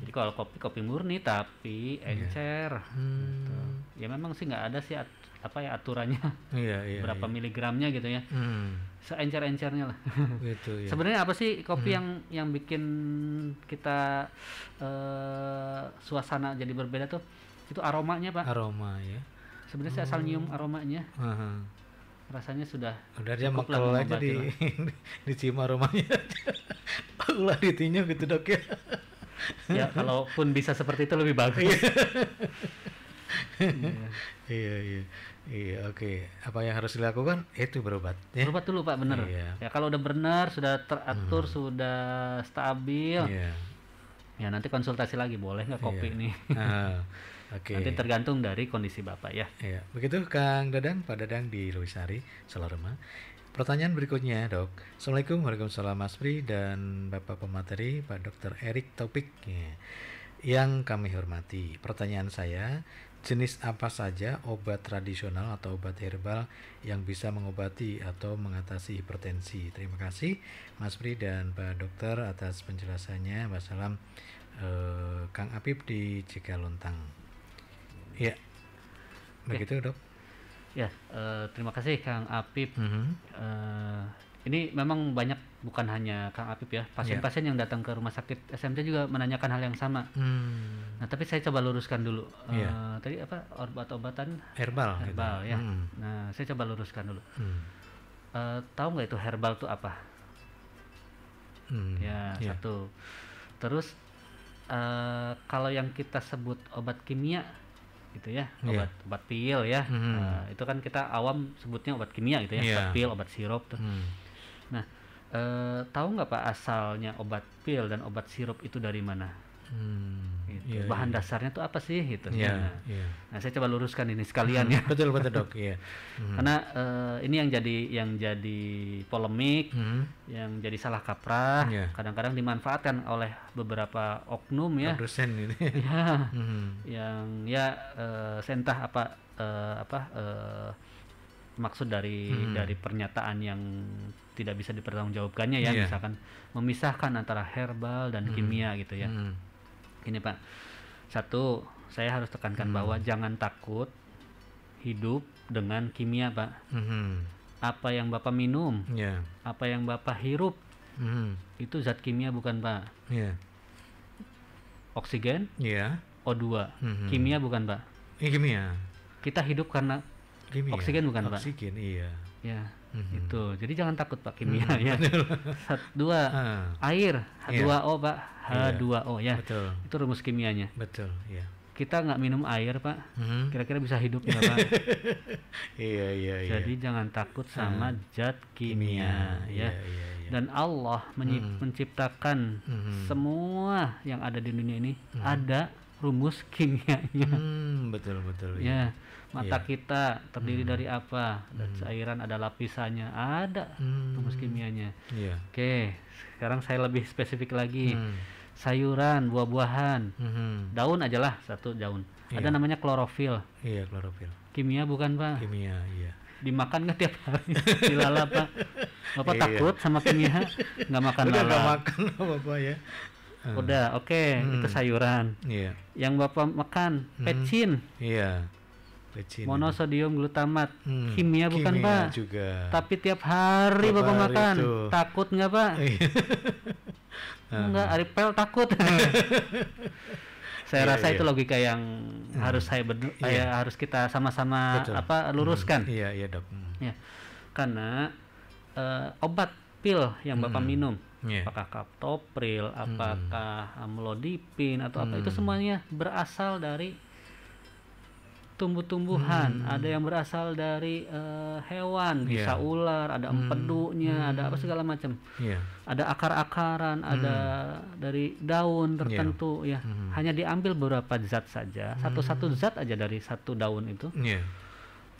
Jadi kalau kopi murni tapi encer gitu. Ya memang sih nggak ada sih aturannya berapa miligramnya gitu ya. Seencer-encernya lah. Gitu, ya. Sebenarnya apa sih kopi yang bikin kita suasana jadi berbeda tuh? Itu aromanya Pak. Aroma ya. Sebenarnya saya asal nyium aromanya. Rasanya sudah dia makel aja dicium aromanya. Ulah ditinyuk gitu Dok ya. Ya kalaupun bisa seperti itu lebih bagus. Iya, oke. Apa yang harus dilakukan? Itu berobat ya. Berobat dulu Pak, bener. Ya kalau udah benar, sudah teratur, sudah stabil. Ya nanti konsultasi lagi, boleh nggak kopi nih? Nanti tergantung dari kondisi Bapak ya. Begitu Kang Dadang, Pak Dadang di Lewisari, Salarema. Pertanyaan berikutnya Dok. Assalamualaikum, waalaikumsalam Mas Pri dan Bapak pemateri Pak Dr. Erik Taufik yang kami hormati. Pertanyaan saya, jenis apa saja obat tradisional atau obat herbal yang bisa mengobati atau mengatasi hipertensi? Terima kasih Mas Pri dan Pak Dokter atas penjelasannya. Wassalam. Kang Apip di Cigalontang. Ya, begitu Dok. Ya, terima kasih Kang Apip. Ini memang banyak, bukan hanya Kang Apip ya, pasien-pasien yang datang ke rumah sakit SMC juga menanyakan hal yang sama. Nah, tapi saya coba luruskan dulu. Tadi obat-obatan herbal gitu. Ya. Nah, saya coba luruskan dulu. Tahu nggak itu herbal itu apa? Satu. Terus kalau yang kita sebut obat kimia gitu ya, obat pil ya, itu kan kita awam sebutnya obat kimia gitu ya, obat pil, obat sirup tuh. Nah, tahu nggak Pak asalnya obat pil dan obat sirup itu dari mana? Gitu. Bahan dasarnya tuh apa sih gitu? Nah, saya coba luruskan ini sekalian ya. Betul dok. Karena ini yang jadi polemik, yang jadi salah kaprah, kadang-kadang dimanfaatkan oleh beberapa oknum ya. Produsen ini. Yang saya entah maksud dari pernyataan yang tidak bisa dipertanggungjawabkannya ya, misalkan memisahkan antara herbal dan kimia gitu ya. Ini Pak, satu, saya harus tekankan bahwa jangan takut hidup dengan kimia Pak. Apa yang Bapak minum, apa yang Bapak hirup, itu zat kimia bukan Pak. Oksigen, O2, kimia bukan Pak. Kimia. Kita hidup karena kimia. Oksigen bukan Pak. Oksigen, Itu. Jadi jangan takut Pak kimia ya. Dua, air H2O Pak, H2O ya. Betul. Itu rumus kimianya. Betul, Kita nggak minum air Pak, kira-kira bisa hidup nggak Pak? Jadi jangan takut sama zat kimia ya. Dan Allah menciptakan semua yang ada di dunia ini ada rumus kimianya. Betul. Ya. Mata kita terdiri dari apa? Dan cairan ada lapisannya, ada rumus kimianya. Oke, sekarang saya lebih spesifik lagi. Sayuran, buah-buahan, daun aja lah, satu daun. Ada namanya klorofil. Klorofil. Kimia bukan Pak? Kimia, Dimakan nggak tiap hari? Dilalap Pak? Bapak takut sama kimia? Nggak makan lalap? Nggak makan Bapak ya. Udah, oke, itu sayuran. Yang Bapak makan, pecin. Monosodium glutamat, kimia bukan Pak? Juga. Tapi tiap hari Bapak makan, takut nggak Pak? Enggak, Aripel takut. Saya rasa itu logika yang harus harus kita sama-sama luruskan. Iya dok. Ya, karena obat pil yang Bapak minum, apakah kaptopril, apakah amlodipin atau apa, itu semuanya berasal dari tumbuh-tumbuhan. Ada yang berasal dari hewan, bisa ular, ada empedunya, ada apa segala macam. Ada akar-akaran, ada dari daun tertentu ya. Hanya diambil beberapa zat saja, satu-satu zat aja dari satu daun itu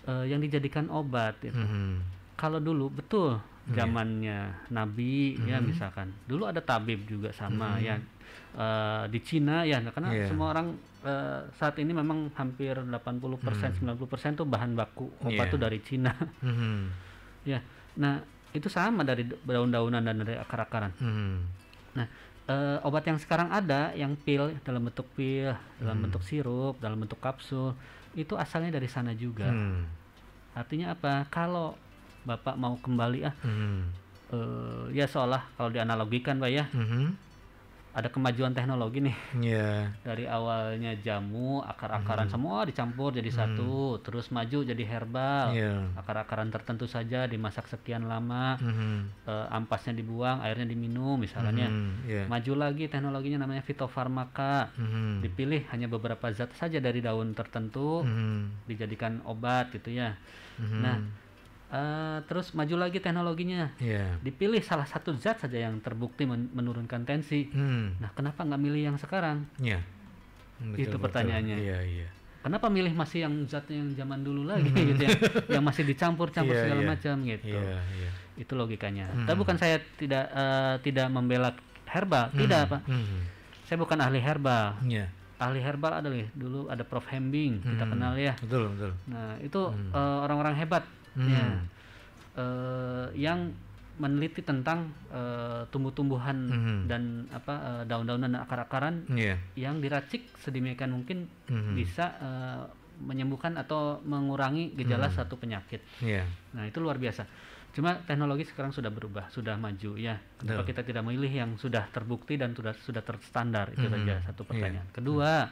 yang dijadikan obat itu. Kalau dulu betul zamannya Nabi ya, misalkan dulu ada tabib juga sama ya. Di Cina ya, karena semua orang saat ini memang hampir 80% 90% tuh bahan baku obat tuh dari Cina. Ya, nah itu sama dari daun-daunan dan dari akar-akaran. Nah, obat yang sekarang ada, yang pil, dalam bentuk pil, dalam bentuk sirup, dalam bentuk kapsul, itu asalnya dari sana juga. Artinya apa? Kalau Bapak mau kembali ya seolah kalau dianalogikan Pak ya, ada kemajuan teknologi nih. Dari awalnya jamu, akar-akaran semua dicampur jadi satu, terus maju jadi herbal. Akar-akaran tertentu saja dimasak sekian lama, ampasnya dibuang, airnya diminum misalnya. Maju lagi teknologinya namanya fitofarmaka. Dipilih hanya beberapa zat saja dari daun tertentu, dijadikan obat gitu ya. Nah, terus maju lagi teknologinya, dipilih salah satu zat saja yang terbukti menurunkan tensi. Nah, kenapa nggak milih yang sekarang? Itu pertanyaannya. Kenapa milih masih yang zat yang zaman dulu lagi gitu ya, yang masih dicampur-campur segala macam gitu. Itu logikanya. Tapi bukan saya tidak membela herbal, tidak Pak. Saya bukan ahli herbal. Ahli herbal ada dulu ada Prof Hembing, kita kenal ya. Betul. Nah, itu orang-orang hebat. Yang meneliti tentang tumbuh-tumbuhan dan daun-daunan dan akar-akaran yang diracik sedemikian mungkin bisa menyembuhkan atau mengurangi gejala satu penyakit. Nah, itu luar biasa. Cuma teknologi sekarang sudah berubah, sudah maju ya. Kenapa kita tidak memilih yang sudah terbukti dan sudah terstandar? Itu saja satu pertanyaan. Kedua,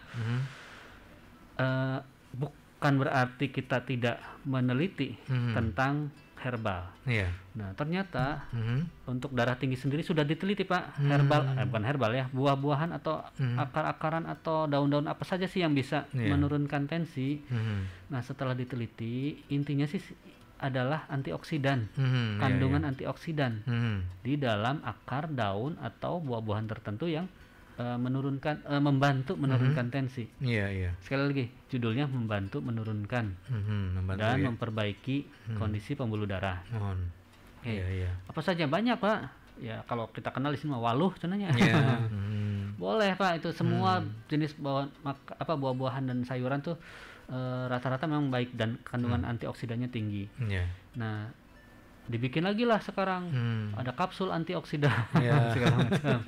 bukan berarti kita tidak meneliti tentang herbal. Iya. Nah, ternyata untuk darah tinggi sendiri sudah diteliti, Pak. Herbal, bukan herbal ya, buah-buahan atau akar-akaran atau daun-daun apa saja sih yang bisa menurunkan tensi. Nah, setelah diteliti, intinya sih adalah antioksidan, kandungan antioksidan di dalam akar, daun atau buah-buahan tertentu yang membantu menurunkan tensi. Sekali lagi, judulnya membantu menurunkan dan memperbaiki kondisi pembuluh darah. Apa saja banyak, Pak. Ya kalau kita kenal di sini waluh cenanya. Boleh, Pak, itu semua jenis buah-buahan dan sayuran tuh rata-rata memang baik dan kandungan antioksidannya tinggi. Nah, dibikin lagi lah sekarang ada kapsul antioksidan segala macam.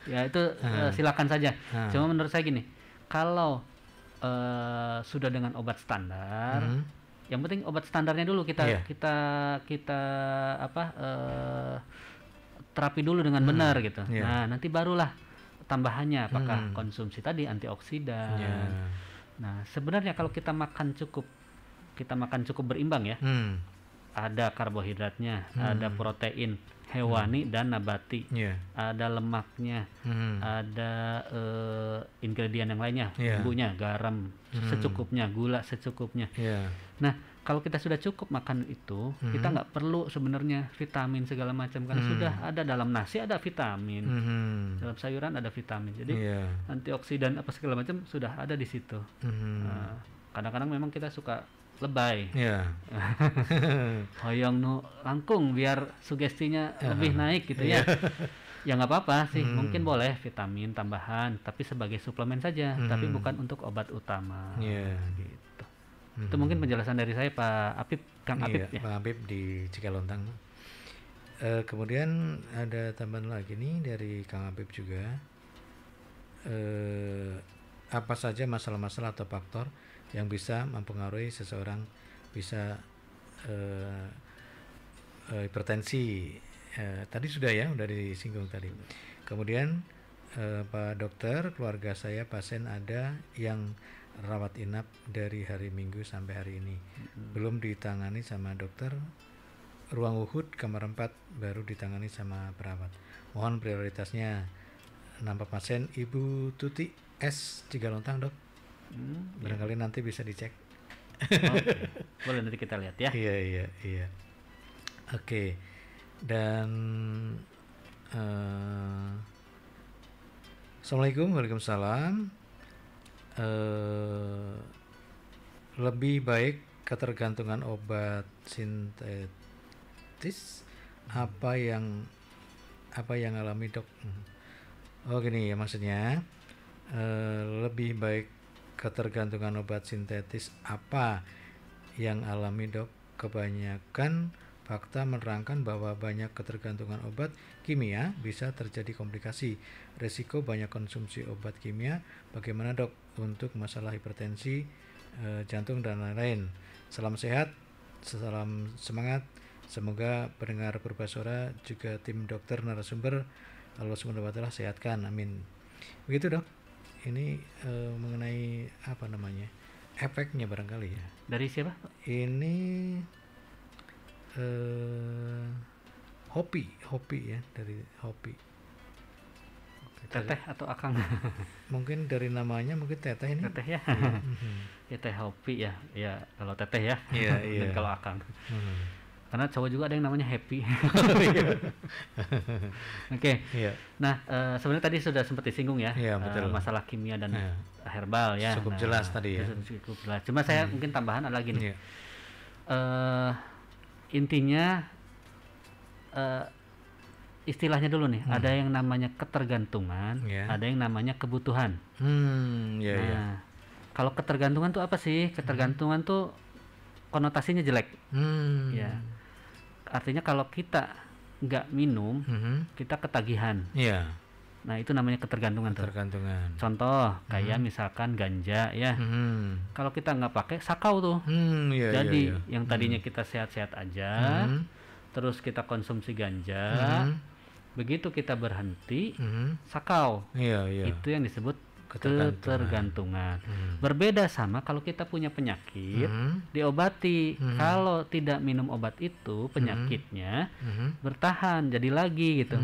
Ya itu silakan saja. Cuma menurut saya gini, kalau sudah dengan obat standar, yang penting obat standarnya dulu kita terapi dulu dengan benar gitu. Nah, nanti barulah tambahannya apakah konsumsi tadi antioksidan. Nah, sebenarnya kalau kita makan cukup berimbang ya. Ada karbohidratnya, ada protein hewani dan nabati, ada lemaknya, ada ingredient yang lainnya, bumbunya, garam secukupnya, gula secukupnya. Nah, kalau kita sudah cukup makan itu, kita nggak perlu sebenarnya vitamin segala macam karena sudah ada dalam nasi ada vitamin, dalam sayuran ada vitamin, jadi antioksidan apa segala macam sudah ada di situ. Kadang-kadang memang kita suka lebay, hoyong nu langkung biar sugestinya lebih naik gitu ya. Ya nggak apa-apa sih, mungkin boleh vitamin tambahan, tapi sebagai suplemen saja, tapi bukan untuk obat utama. Gitu. Itu mungkin penjelasan dari saya, Pak Apip, Kang Apip ya. Pak Apip di Cikalontang. Kemudian ada tambahan lagi nih dari Kang Apip juga. Apa saja masalah-masalah atau faktor yang bisa mempengaruhi seseorang bisa hipertensi. Tadi sudah disinggung tadi. Kemudian Pak Dokter, keluarga saya pasien ada yang rawat inap dari hari Minggu sampai hari ini. Belum ditangani sama dokter. Ruang Uhud kamar 4 baru ditangani sama perawat. Mohon prioritasnya. Nampak pasien Ibu Tuti S Cikalontang, Dok. Barangkali nanti bisa dicek. Boleh nanti kita lihat ya. Iya. Oke. Dan Assalamualaikum. Waalaikumsalam. Lebih baik ketergantungan obat sintetis apa yang alami, Dok? Oh gini ya maksudnya, lebih baik ketergantungan obat sintetis apa yang alami, Dok? Kebanyakan fakta menerangkan bahwa banyak ketergantungan obat kimia bisa terjadi komplikasi. Resiko banyak konsumsi obat kimia. Bagaimana, Dok, untuk masalah hipertensi, jantung dan lain-lain? Salam sehat, salam semangat. Semoga pendengar Purba Suara juga tim dokter narasumber Allah Subhanahu wa Ta'ala sehatkan, amin. Begitu, Dok. Ini mengenai efeknya barangkali ya. Dari siapa? Ini Hopi ya, dari Hopi. Teteh atau Akang? Mungkin dari namanya mungkin Teteh ini. Teteh ya. Ya Teh Hopi ya. Ya kalau Teteh ya. Iya. Dan kalau Akang. Karena cowok juga ada yang namanya Happy. Oke. Nah, sebenarnya tadi sudah sempat disinggung ya, masalah kimia dan herbal ya. Cukup jelas tadi ya. Cukup jelas. Cuma saya mungkin tambahan ada lagi nih. Intinya istilahnya dulu nih, ada yang namanya ketergantungan, ada yang namanya kebutuhan. Kalau ketergantungan tuh apa sih? Ketergantungan tuh konotasinya jelek. Ya. Artinya kalau kita nggak minum, kita ketagihan. Nah itu namanya ketergantungan. Contoh kayak misalkan ganja ya. Kalau kita nggak pakai sakau tuh. Jadi yang tadinya kita sehat-sehat aja, terus kita konsumsi ganja, begitu kita berhenti sakau. Itu yang disebut ketergantungan. Berbeda sama kalau kita punya penyakit, diobati. Kalau tidak minum obat itu, penyakitnya bertahan, jadi lagi gitu.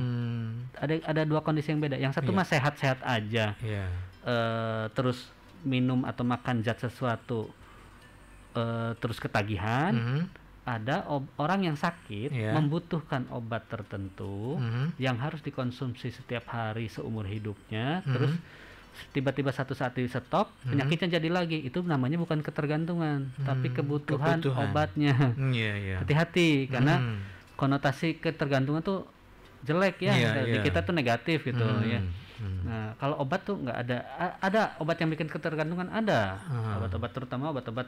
Ada dua kondisi yang beda. Yang satu mah sehat-sehat aja, terus minum atau makan zat sesuatu, terus ketagihan. Ada orang yang sakit membutuhkan obat tertentu yang harus dikonsumsi setiap hari seumur hidupnya, terus tiba-tiba satu saat di stop, penyakitnya jadi lagi. Itu namanya bukan ketergantungan, tapi kebutuhan obatnya. Hati-hati, karena konotasi ketergantungan tuh jelek ya, di kita tuh negatif gitu ya. Nah, kalau obat tuh nggak ada obat yang bikin ketergantungan, ada obat-obat, terutama obat-obat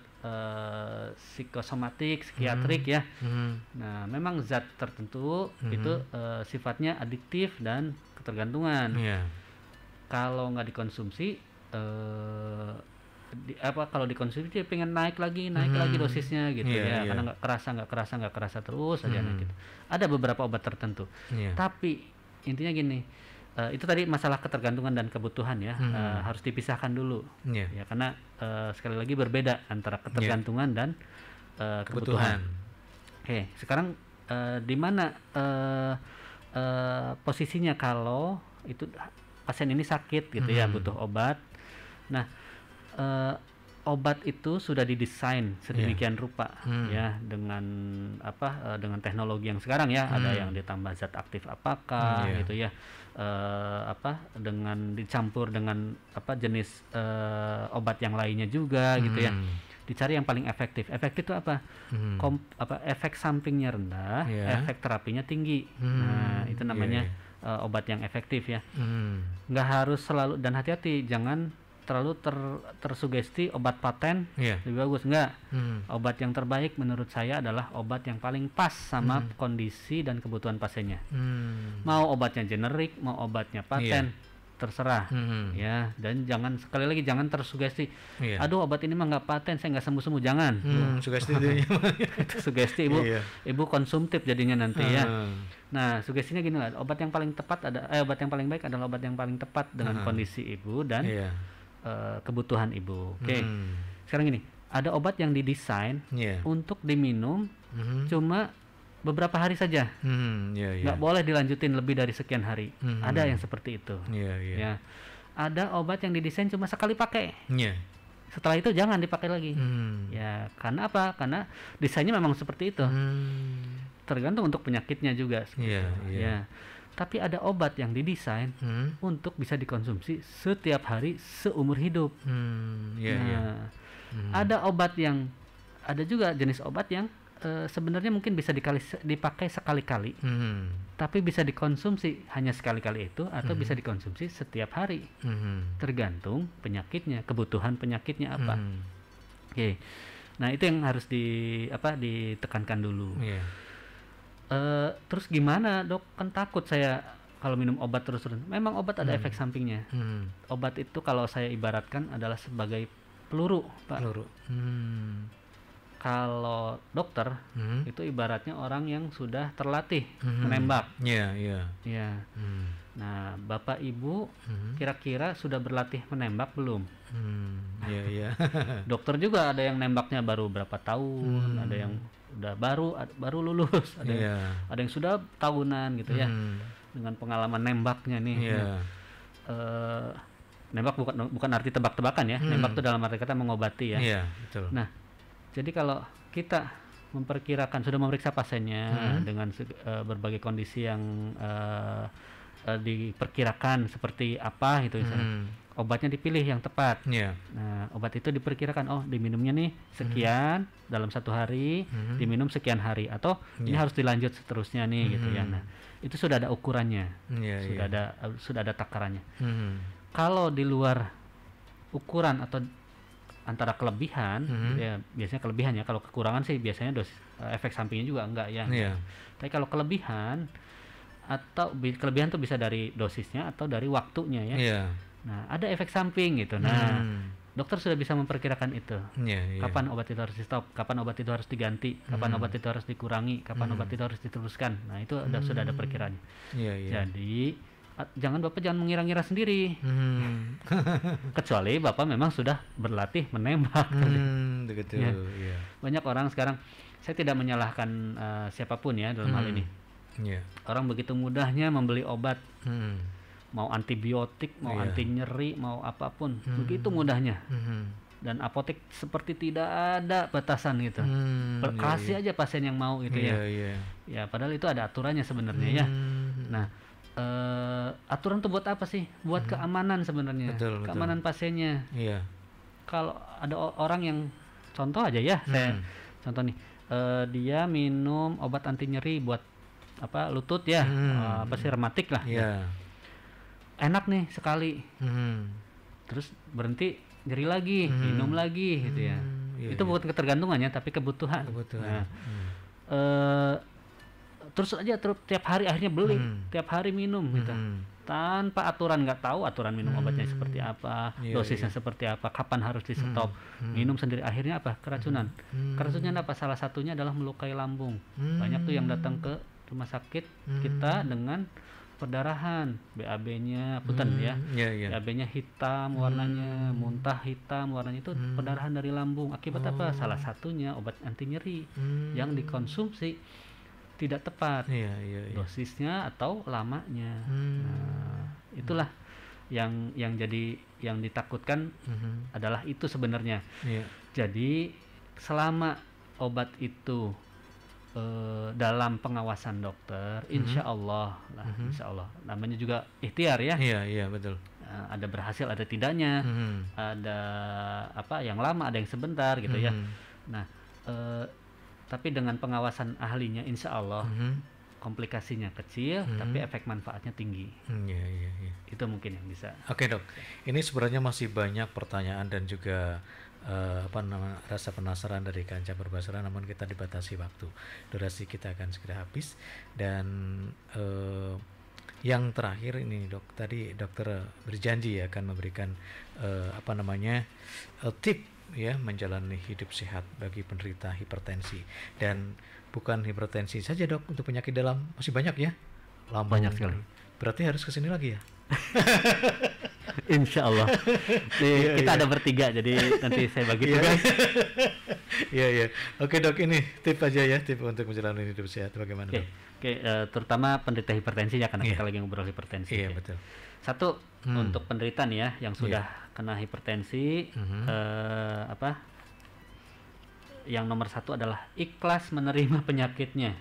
psikosomatik, psikiatrik ya. Nah, memang zat tertentu itu sifatnya adiktif dan ketergantungan. Kalau nggak dikonsumsi, kalau dikonsumsi dia pengen naik lagi dosisnya gitu karena nggak kerasa terus aja gitu. Ada beberapa obat tertentu, tapi intinya gini. Itu tadi masalah ketergantungan dan kebutuhan ya, harus dipisahkan dulu ya, karena sekali lagi berbeda antara ketergantungan dan kebutuhan. Oke, sekarang di mana posisinya kalau itu pasien ini sakit gitu ya, butuh obat. Nah, obat itu sudah didesain sedemikian rupa ya, dengan dengan teknologi yang sekarang ya, ada yang ditambah zat aktif apakah gitu ya, dengan dicampur dengan jenis obat yang lainnya juga gitu ya, dicari yang paling efektif. Efektif itu apa? Efek sampingnya rendah, efek terapinya tinggi. Nah, itu namanya obat yang efektif ya. Nggak harus selalu, dan hati-hati jangan terlalu tersugesti obat paten lebih bagus. Enggak. Obat yang terbaik menurut saya adalah obat yang paling pas sama kondisi dan kebutuhan pasiennya. Mau obatnya generik, mau obatnya paten, terserah ya. Dan sekali lagi jangan tersugesti, aduh obat ini mah nggak paten, saya nggak sembuh-sembuh. Jangan. Sugesti itu sugesti ibu konsumtif jadinya nanti ya. Nah, sugestinya gini lah, obat yang paling tepat obat yang paling baik adalah obat yang paling tepat dengan kondisi ibu dan kebutuhan ibu. Oke. Sekarang gini, ada obat yang didesain untuk diminum cuma beberapa hari saja, nggak boleh dilanjutin lebih dari sekian hari. Ada yang seperti itu. Ya, ada obat yang didesain cuma sekali pakai. Setelah itu jangan dipakai lagi. Ya, karena apa? Karena desainnya memang seperti itu. Tergantung untuk penyakitnya juga. Ya. Tapi ada obat yang didesain untuk bisa dikonsumsi setiap hari seumur hidup. Ada obat ada juga jenis obat yang sebenarnya mungkin bisa dipakai sekali-kali, tapi bisa dikonsumsi hanya sekali-kali itu, atau bisa dikonsumsi setiap hari, tergantung penyakitnya, kebutuhan penyakitnya apa. Oke. Nah, itu yang harus ditekankan dulu. Terus gimana dok, kan takut saya kalau minum obat terus-terusan. Memang obat ada efek sampingnya. Obat itu kalau saya ibaratkan adalah sebagai peluru, Pak. Kalau dokter itu ibaratnya orang yang sudah terlatih menembak. Nah, Bapak Ibu kira-kira sudah berlatih menembak belum? Dokter juga ada yang nembaknya baru berapa tahun, ada yang udah baru lulus, ada yang sudah tahunan gitu ya, dengan pengalaman nembaknya nih. Nembak bukan arti tebak-tebakan ya. Nembak itu dalam arti kata mengobati ya. Betul. Nah, jadi kalau kita sudah memeriksa pasiennya dengan berbagai kondisi yang diperkirakan seperti apa gitu misalnya, obatnya dipilih yang tepat. Nah, obat itu diperkirakan diminumnya nih sekian dalam satu hari, diminum sekian hari, atau ini harus dilanjut seterusnya nih gitu ya. Nah, itu sudah ada ukurannya, sudah ada takarannya. Kalau di luar ukuran atau antara kelebihan, ya biasanya kelebihan ya. Kalau kekurangan sih biasanya efek sampingnya juga enggak ya. Tapi kalau kelebihan tuh bisa dari dosisnya atau dari waktunya ya. Nah, ada efek samping gitu. Nah, dokter sudah bisa memperkirakan itu. Kapan obat itu harus di stop, kapan obat itu harus diganti, kapan obat itu harus dikurangi, kapan obat itu harus diteruskan. Nah, itu sudah ada perkiraannya. Jadi jangan Bapak jangan mengira-ngira sendiri. Kecuali Bapak memang sudah berlatih menembak. Begitu. Ya. Yeah. Banyak orang sekarang, saya tidak menyalahkan siapapun ya dalam hal ini. Yeah. Orang begitu mudahnya membeli obat, mau antibiotik, mau anti nyeri, mau apapun, begitu mudahnya. Dan apotek seperti tidak ada batasan gitu. Kasih aja pasien yang mau gitu ya. Ya padahal itu ada aturannya sebenarnya ya. Nah, aturan itu buat apa sih? Buat keamanan sebenarnya. Keamanan pasiennya. Kalau ada orang yang contoh aja ya, saya contoh nih, dia minum obat anti nyeri buat apa lutut ya, apa sih rematik lah. Enak nih sekali, terus berhenti nyeri lagi, minum lagi gitu ya. Itu bukan ketergantungannya, tapi kebutuhan. Nah, terus aja tiap hari akhirnya beli, tiap hari minum gitu, tanpa aturan, nggak tahu aturan minum obatnya seperti apa, dosisnya seperti apa, kapan harus di stop, minum sendiri, akhirnya apa, keracunan. Keracunan apa, salah satunya adalah melukai lambung. Banyak tuh yang datang ke rumah sakit kita dengan perdarahan, BAB-nya punten ya, BAB-nya hitam warnanya, muntah hitam warnanya, itu perdarahan dari lambung. Akibat apa? Salah satunya obat anti nyeri yang dikonsumsi tidak tepat, dosisnya atau lamanya. Nah, itulah yang jadi yang ditakutkan adalah itu sebenarnya. Jadi selama obat itu dalam pengawasan dokter, insya Allah lah, insya Allah. Namanya juga ikhtiar ya. Iya betul. Ada berhasil, ada tidaknya, ada apa yang lama, ada yang sebentar gitu ya. Nah, tapi dengan pengawasan ahlinya, insya Allah komplikasinya kecil, tapi efek manfaatnya tinggi. Itu mungkin yang bisa. Oke dok, ini sebenarnya masih banyak pertanyaan dan juga rasa penasaran dari kancah berbahasa, namun kita dibatasi waktu, durasi kita akan segera habis. Dan yang terakhir ini dok, tadi dokter berjanji akan memberikan tip ya menjalani hidup sehat bagi penderita hipertensi. Dan bukan hipertensi saja dok, untuk penyakit dalam masih banyak ya, lambung. Banyak sekali. Berarti harus kesini lagi ya. Insya Allah. Kita ada bertiga, jadi nanti saya bagi tugas. Iya. Oke dok, ini tip aja ya, tip untuk menjalani hidup sehat bagaimana dok? Oke, terutama penderita hipertensi ya, karena kita lagi ngobrol hipertensi. Iya betul. Satu, untuk penderita nih ya yang sudah kena hipertensi, yang nomor satu adalah ikhlas menerima penyakitnya.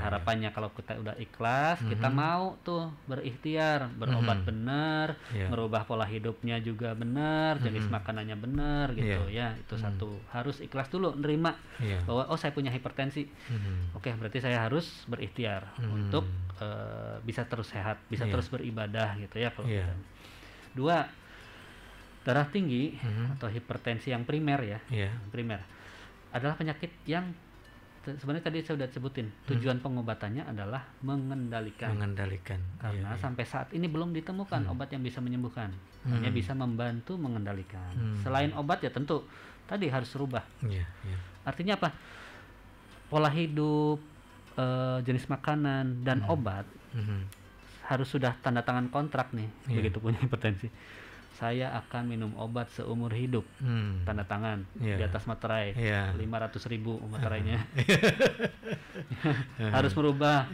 Harapannya kalau kita udah ikhlas, kita mau tuh berikhtiar, berobat benar, merubah pola hidupnya juga benar, jenis makanannya benar gitu ya. Itu satu, harus ikhlas dulu nerima bahwa oh saya punya hipertensi. Oke, berarti saya harus berikhtiar untuk bisa terus sehat, bisa terus beribadah gitu ya kalau kita. Dua, darah tinggi atau hipertensi yang primer ya, primer adalah penyakit yang sebenarnya tadi saya sudah sebutin, tujuan pengobatannya adalah mengendalikan. Karena sampai saat ini belum ditemukan obat yang bisa menyembuhkan, hanya bisa membantu mengendalikan. Selain obat ya tentu tadi harus rubah. Artinya apa? Pola hidup, jenis makanan dan obat harus sudah tanda tangan kontrak nih. Begitu punya hipertensi, saya akan minum obat seumur hidup, tanda tangan di atas materai, 500.000 materainya. Harus merubah,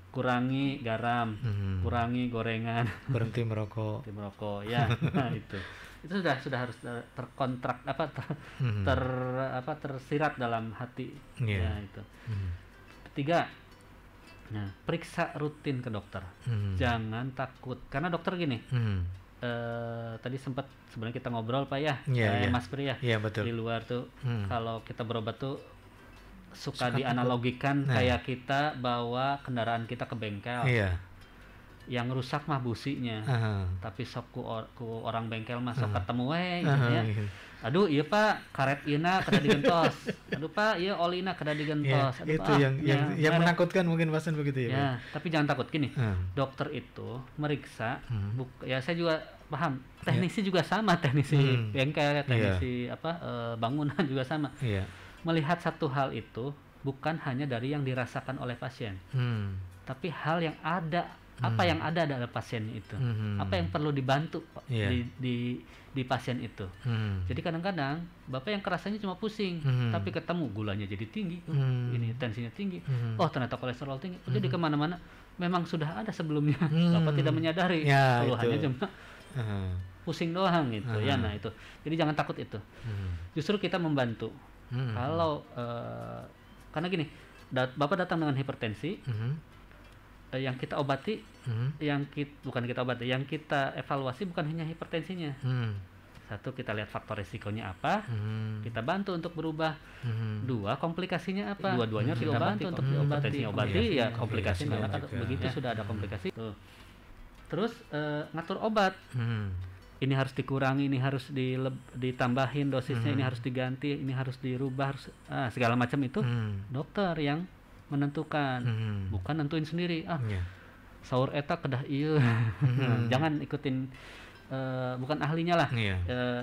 kurangi garam, kurangi gorengan, berhenti merokok ya. Nah, itu sudah harus terkontrak, tersirat dalam hati. Ya, itu. Ketiga, nah, periksa rutin ke dokter. Jangan takut, karena dokter gini, tadi sempat sebenarnya kita ngobrol Pak ya, Mas Pri ya, betul. Di luar tuh kalau kita berobat tuh suka dianalogikan kayak kita bawa kendaraan kita ke bengkel, yang rusak mah businya, tapi sok ku orang bengkel mah sok ketemu gitu ya. Aduh iya Pak, karet ina kada digentos, aduh Pak iya olina kada digentos. Aduh, itu yang menakutkan mungkin pasien begitu ya. Ya, tapi jangan takut gini, dokter itu meriksa, ya saya juga paham, teknisi juga sama, teknisi bengkel, teknisi bangunan juga sama. Melihat satu hal itu bukan hanya dari yang dirasakan oleh pasien, tapi hal yang ada apa yang ada dalam pasien itu, apa yang perlu dibantu di pasien itu. Jadi kadang-kadang bapak yang kerasanya cuma pusing, tapi ketemu gulanya jadi tinggi, ini tensinya tinggi, oh ternyata kolesterol tinggi, jadi kemana-mana memang sudah ada sebelumnya, bapak tidak menyadari, keluhannya cuma pusing doang gitu ya. Nah itu, jadi jangan takut itu. Justru kita membantu. Kalau karena gini, bapak datang dengan hipertensi, yang kita obati, bukan kita obati, yang kita evaluasi bukan hanya hipertensinya. Satu, kita lihat faktor risikonya apa, kita bantu untuk berubah. Dua, komplikasinya apa, dua-duanya kita bantu untuk diobati. Ya komplikasi memang begitu sudah ada komplikasi. Terus ngatur obat. Ini harus dikurangi, ini harus ditambahin dosisnya, ini harus diganti, ini harus dirubah, segala macam itu dokter yang menentukan, bukan nentuin sendiri. Sahur eta kedah ieu. Jangan ikutin, bukan ahlinya lah.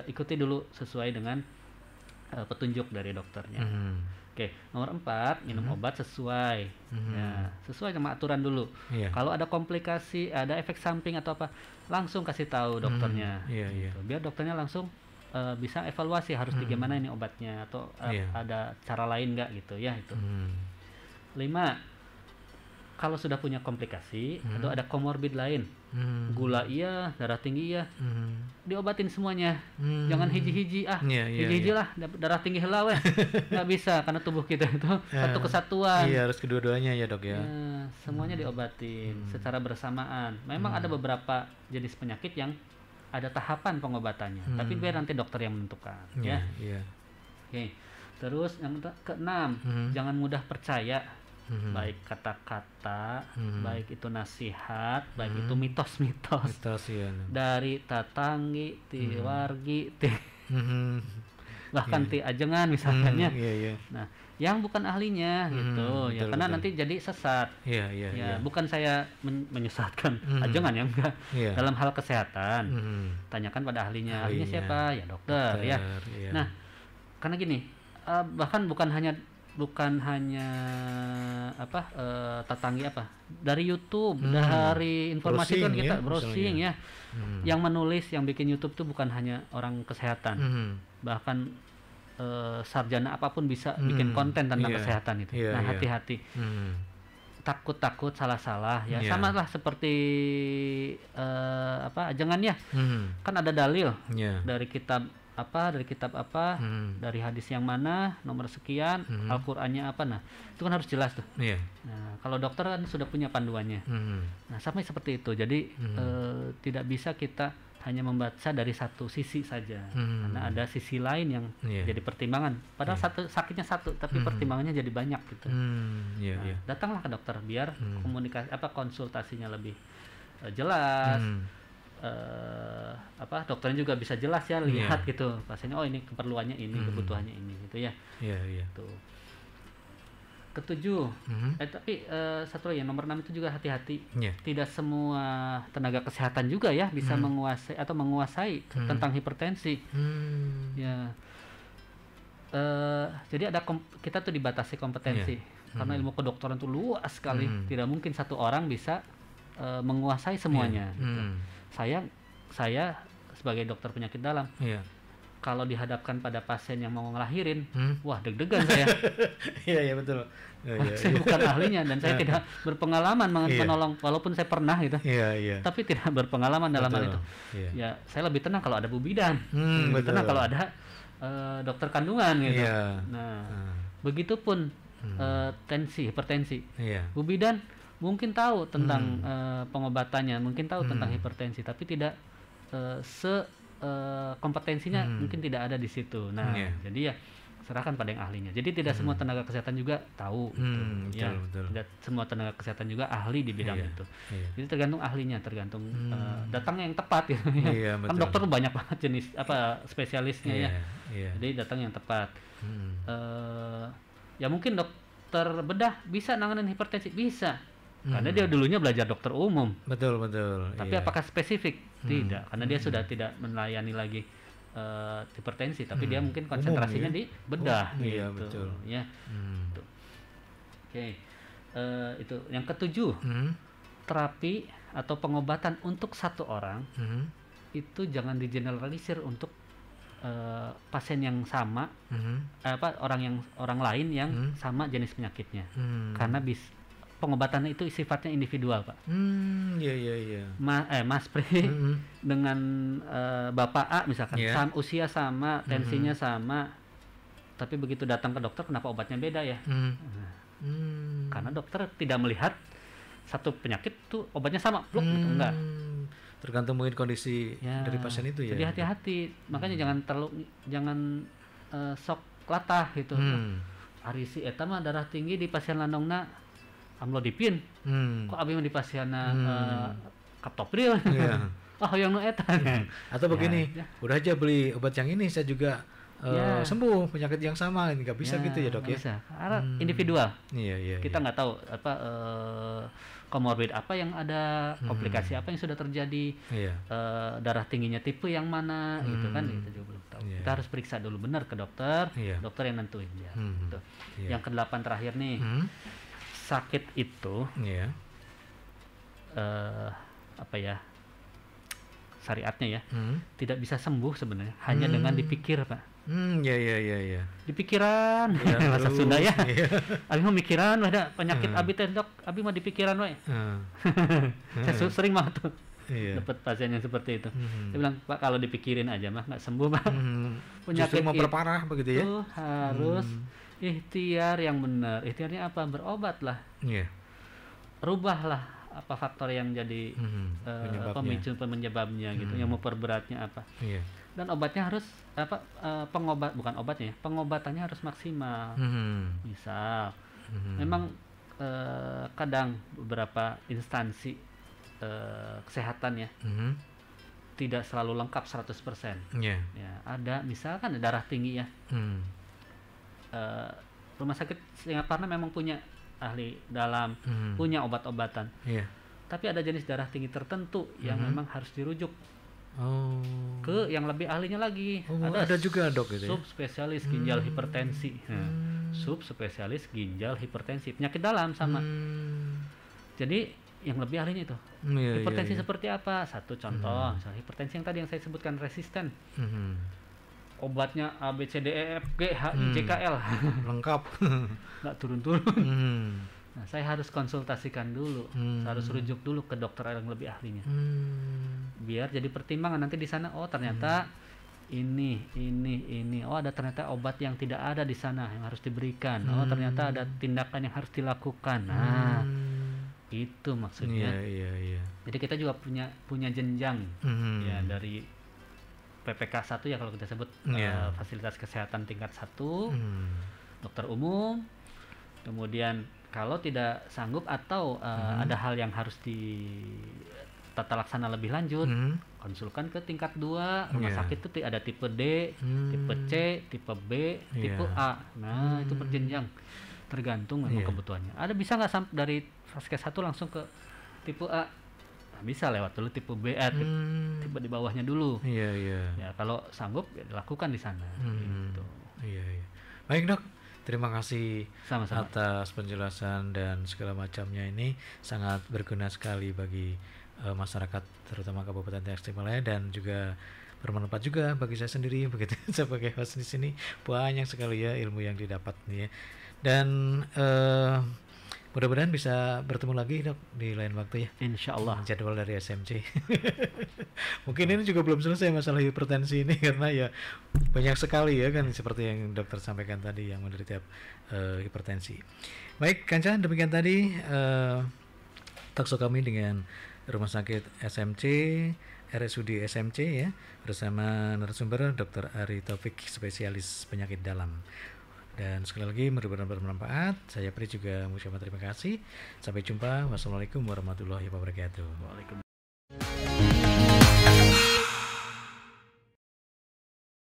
Ikuti dulu sesuai dengan petunjuk dari dokternya. Oke, nomor 4, minum obat sesuai. Ya, sesuai sama aturan dulu. Kalau ada komplikasi, ada efek samping atau apa, langsung kasih tahu dokternya. Gitu. Biar dokternya langsung bisa evaluasi harus gimana ini obatnya, atau ada cara lain nggak gitu ya itu. 5, kalau sudah punya komplikasi atau ada komorbid lain, gula iya, darah tinggi iya, diobatin semuanya. Jangan hiji-hiji, hiji-hiji lah, darah tinggi heula weh. Nggak bisa, karena tubuh kita itu satu kesatuan. Iya, harus kedua-duanya ya dok ya. Semuanya diobatin secara bersamaan. Memang ada beberapa jenis penyakit yang ada tahapan pengobatannya, tapi biar nanti dokter yang menentukan. Oke. Terus yang ke-6, jangan mudah percaya. Baik kata-kata, baik itu nasihat, baik itu mitos-mitos dari tatanggi, ti wargi, bahkan ti ajengan misalnya. Nah, yang bukan ahlinya gitu ya, karena nanti jadi sesat. Bukan saya menyesatkan ajengan ya, enggak. Dalam hal kesehatan, tanyakan pada ahlinya. Ahlinya siapa? Ya dokter ya. Nah, karena gini, bahkan bukan hanya tatanggi dari YouTube, dari informasi kan kita browsing ya. Yang menulis, yang bikin YouTube tuh bukan hanya orang kesehatan, bahkan sarjana apapun bisa bikin konten tentang kesehatan itu. Nah hati-hati, takut salah-salah ya. Sama lah seperti jangan ya, kan ada dalil dari kitab apa, dari hadis yang mana, nomor sekian, Al-Qur'annya apa, nah itu kan harus jelas tuh. Nah kalau dokter kan sudah punya panduannya. Nah sampai seperti itu, jadi tidak bisa kita hanya membaca dari satu sisi saja, karena ada sisi lain yang jadi pertimbangan. Padahal sakitnya satu, tapi pertimbangannya jadi banyak gitu. Datanglah ke dokter biar konsultasinya lebih jelas. Dokternya juga bisa jelas ya, lihat gitu pasiennya, oh ini keperluannya ini, kebutuhannya ini gitu ya. Tuh. Ke-7, tapi satu lagi, nomor 6 itu juga hati-hati. Tidak semua tenaga kesehatan juga ya bisa menguasai tentang hipertensi. Jadi kita tuh dibatasi kompetensi karena ilmu kedokteran itu luas sekali. Tidak mungkin satu orang bisa menguasai semuanya. Gitu. Saya sebagai dokter penyakit dalam, kalau dihadapkan pada pasien yang mau ngelahirin, wah deg-degan saya. Iya betul. Saya bukan ahlinya dan saya tidak berpengalaman menolong, walaupun saya pernah gitu. Tapi tidak berpengalaman dalam hal itu. Ya saya lebih tenang kalau ada Bu Bidan, lebih tenang kalau ada dokter kandungan gitu. Nah, begitupun hipertensi. Bu Bidan mungkin tahu tentang pengobatannya, mungkin tahu tentang hipertensi, tapi tidak kompetensinya mungkin tidak ada di situ. Nah, jadi ya serahkan pada yang ahlinya. Jadi tidak semua tenaga kesehatan juga tahu. Betul. Tidak semua tenaga kesehatan juga ahli di bidang itu. Jadi tergantung ahlinya, tergantung datangnya yang tepat gitu. Kan dokter banyak banget jenis spesialisnya ya. Jadi datang yang tepat. Ya mungkin dokter bedah bisa nanganin hipertensi, bisa. Karena dia dulunya belajar dokter umum. Betul. Tapi apakah spesifik? Tidak, karena dia sudah tidak melayani lagi hipertensi, tapi dia mungkin konsentrasinya di bedah. Betul. Ya. Oke. Itu yang ke-7, terapi atau pengobatan untuk satu orang itu jangan digeneralisir untuk pasien yang sama, orang lain yang sama jenis penyakitnya, karena pengobatannya itu sifatnya individual, Pak. Iya. Mas Pri dengan Bapak A misalkan, usia sama, tensinya sama, tapi begitu datang ke dokter kenapa obatnya beda ya? Karena dokter tidak melihat satu penyakit tuh obatnya sama, gitu, enggak. Tergantung mungkin kondisi dari pasien itu ya. Jadi hati-hati, makanya jangan sok latah gitu. Ari si eta mah darah tinggi di pasien landongna amlodipin. Kok abi mah di pasienna kaptopril. Yang nu eta. Atau begini, udah aja beli obat yang ini saya juga sembuh penyakit yang sama, nggak bisa gitu ya, Dok ya. Bisa. Karena individual. Iya. Kita nggak tahu apa komorbid apa yang ada, komplikasi apa yang sudah terjadi, darah tingginya tipe yang mana, gitu kan, itu juga belum tahu. Kita harus periksa dulu benar ke dokter, dokter yang nentuin ya. Gitu. Yang ke-8 terakhir nih, sakit itu, syariatnya ya, tidak bisa sembuh sebenarnya, hanya dengan dipikir, Pak. Iya. Di pikiran, bahasa Sunda ya. Abi mah mikiran, ada penyakit abi teh dok, abi mah di pikiran wae. Saya sering mah tuh dapat pasien yang seperti itu. Dia bilang, Pak, kalau dipikirin aja mah nggak sembuh, Pak. Penyakit memperparah begitu ya. Harus ikhtiar yang benar. Ikhtiarnya apa? Berobat lah. Rubahlah apa faktor yang jadi pemicu penyebabnya gitu, yang memperberatnya apa. Dan obatnya harus pengobatannya harus maksimal. Misal memang kadang beberapa instansi kesehatan ya tidak selalu lengkap 100%. Ya, ada misalkan darah tinggi ya. Rumah sakit Singaparna memang punya ahli dalam, punya obat-obatan. Tapi ada jenis darah tinggi tertentu yang memang harus dirujuk ke yang lebih ahlinya lagi. Ada juga, Dok, gitu ya? Subspesialis ginjal hipertensi. Subspesialis ginjal hipertensi, penyakit dalam sama. Jadi yang lebih ahlinya itu. Hipertensi seperti apa? Satu contoh, misalnya hipertensi yang tadi yang saya sebutkan resisten. Obatnya A B C D E F G H I J K L lengkap, nggak turun-turun. Nah, saya harus konsultasikan dulu, saya harus rujuk dulu ke dokter yang lebih ahlinya, biar jadi pertimbangan nanti di sana. Oh ternyata ini, oh ada ternyata obat yang tidak ada di sana yang harus diberikan. Oh ternyata ada tindakan yang harus dilakukan. Nah itu maksudnya. Jadi kita juga punya jenjang ya, dari PPK 1 ya kalau kita sebut, fasilitas kesehatan tingkat 1, dokter umum. Kemudian kalau tidak sanggup atau ada hal yang harus ditata laksana lebih lanjut, konsulkan ke tingkat 2 rumah sakit. Itu ada tipe D, tipe C, tipe B, tipe A. Nah itu berjenjang tergantung memang kebutuhannya. Ada bisa nggak dari Vaskes 1 langsung ke tipe A? Nah, bisa lewat dulu tipe B, tipe di bawahnya dulu. Ya kalau sanggup ya dilakukan di sana. Gitu. Baik, Dok. Terima kasih sama-sama atas penjelasan dan segala macamnya, ini sangat berguna sekali bagi masyarakat terutama Kabupaten Tasikmalaya, dan juga bermanfaat juga bagi saya sendiri begitu sebagai host di sini. Banyak sekali ya ilmu yang didapat nih ya. Dan mudah-mudahan bisa bertemu lagi, Dok, di lain waktu ya. Insyaallah. Jadwal dari SMC. Mungkin ini juga belum selesai masalah hipertensi ini, karena ya banyak sekali ya kan, seperti yang dokter sampaikan tadi yang menderita hipertensi. Baik, Kanca, demikian tadi talkshow kami dengan Rumah Sakit SMC, RSUD SMC ya, bersama narasumber Dr. Ari Taufik, spesialis penyakit dalam. Dan sekali lagi mudah-mudahan bermanfaat. Saya Pri juga mengucapkan terima kasih. Sampai jumpa. Wassalamualaikum warahmatullahi wabarakatuh.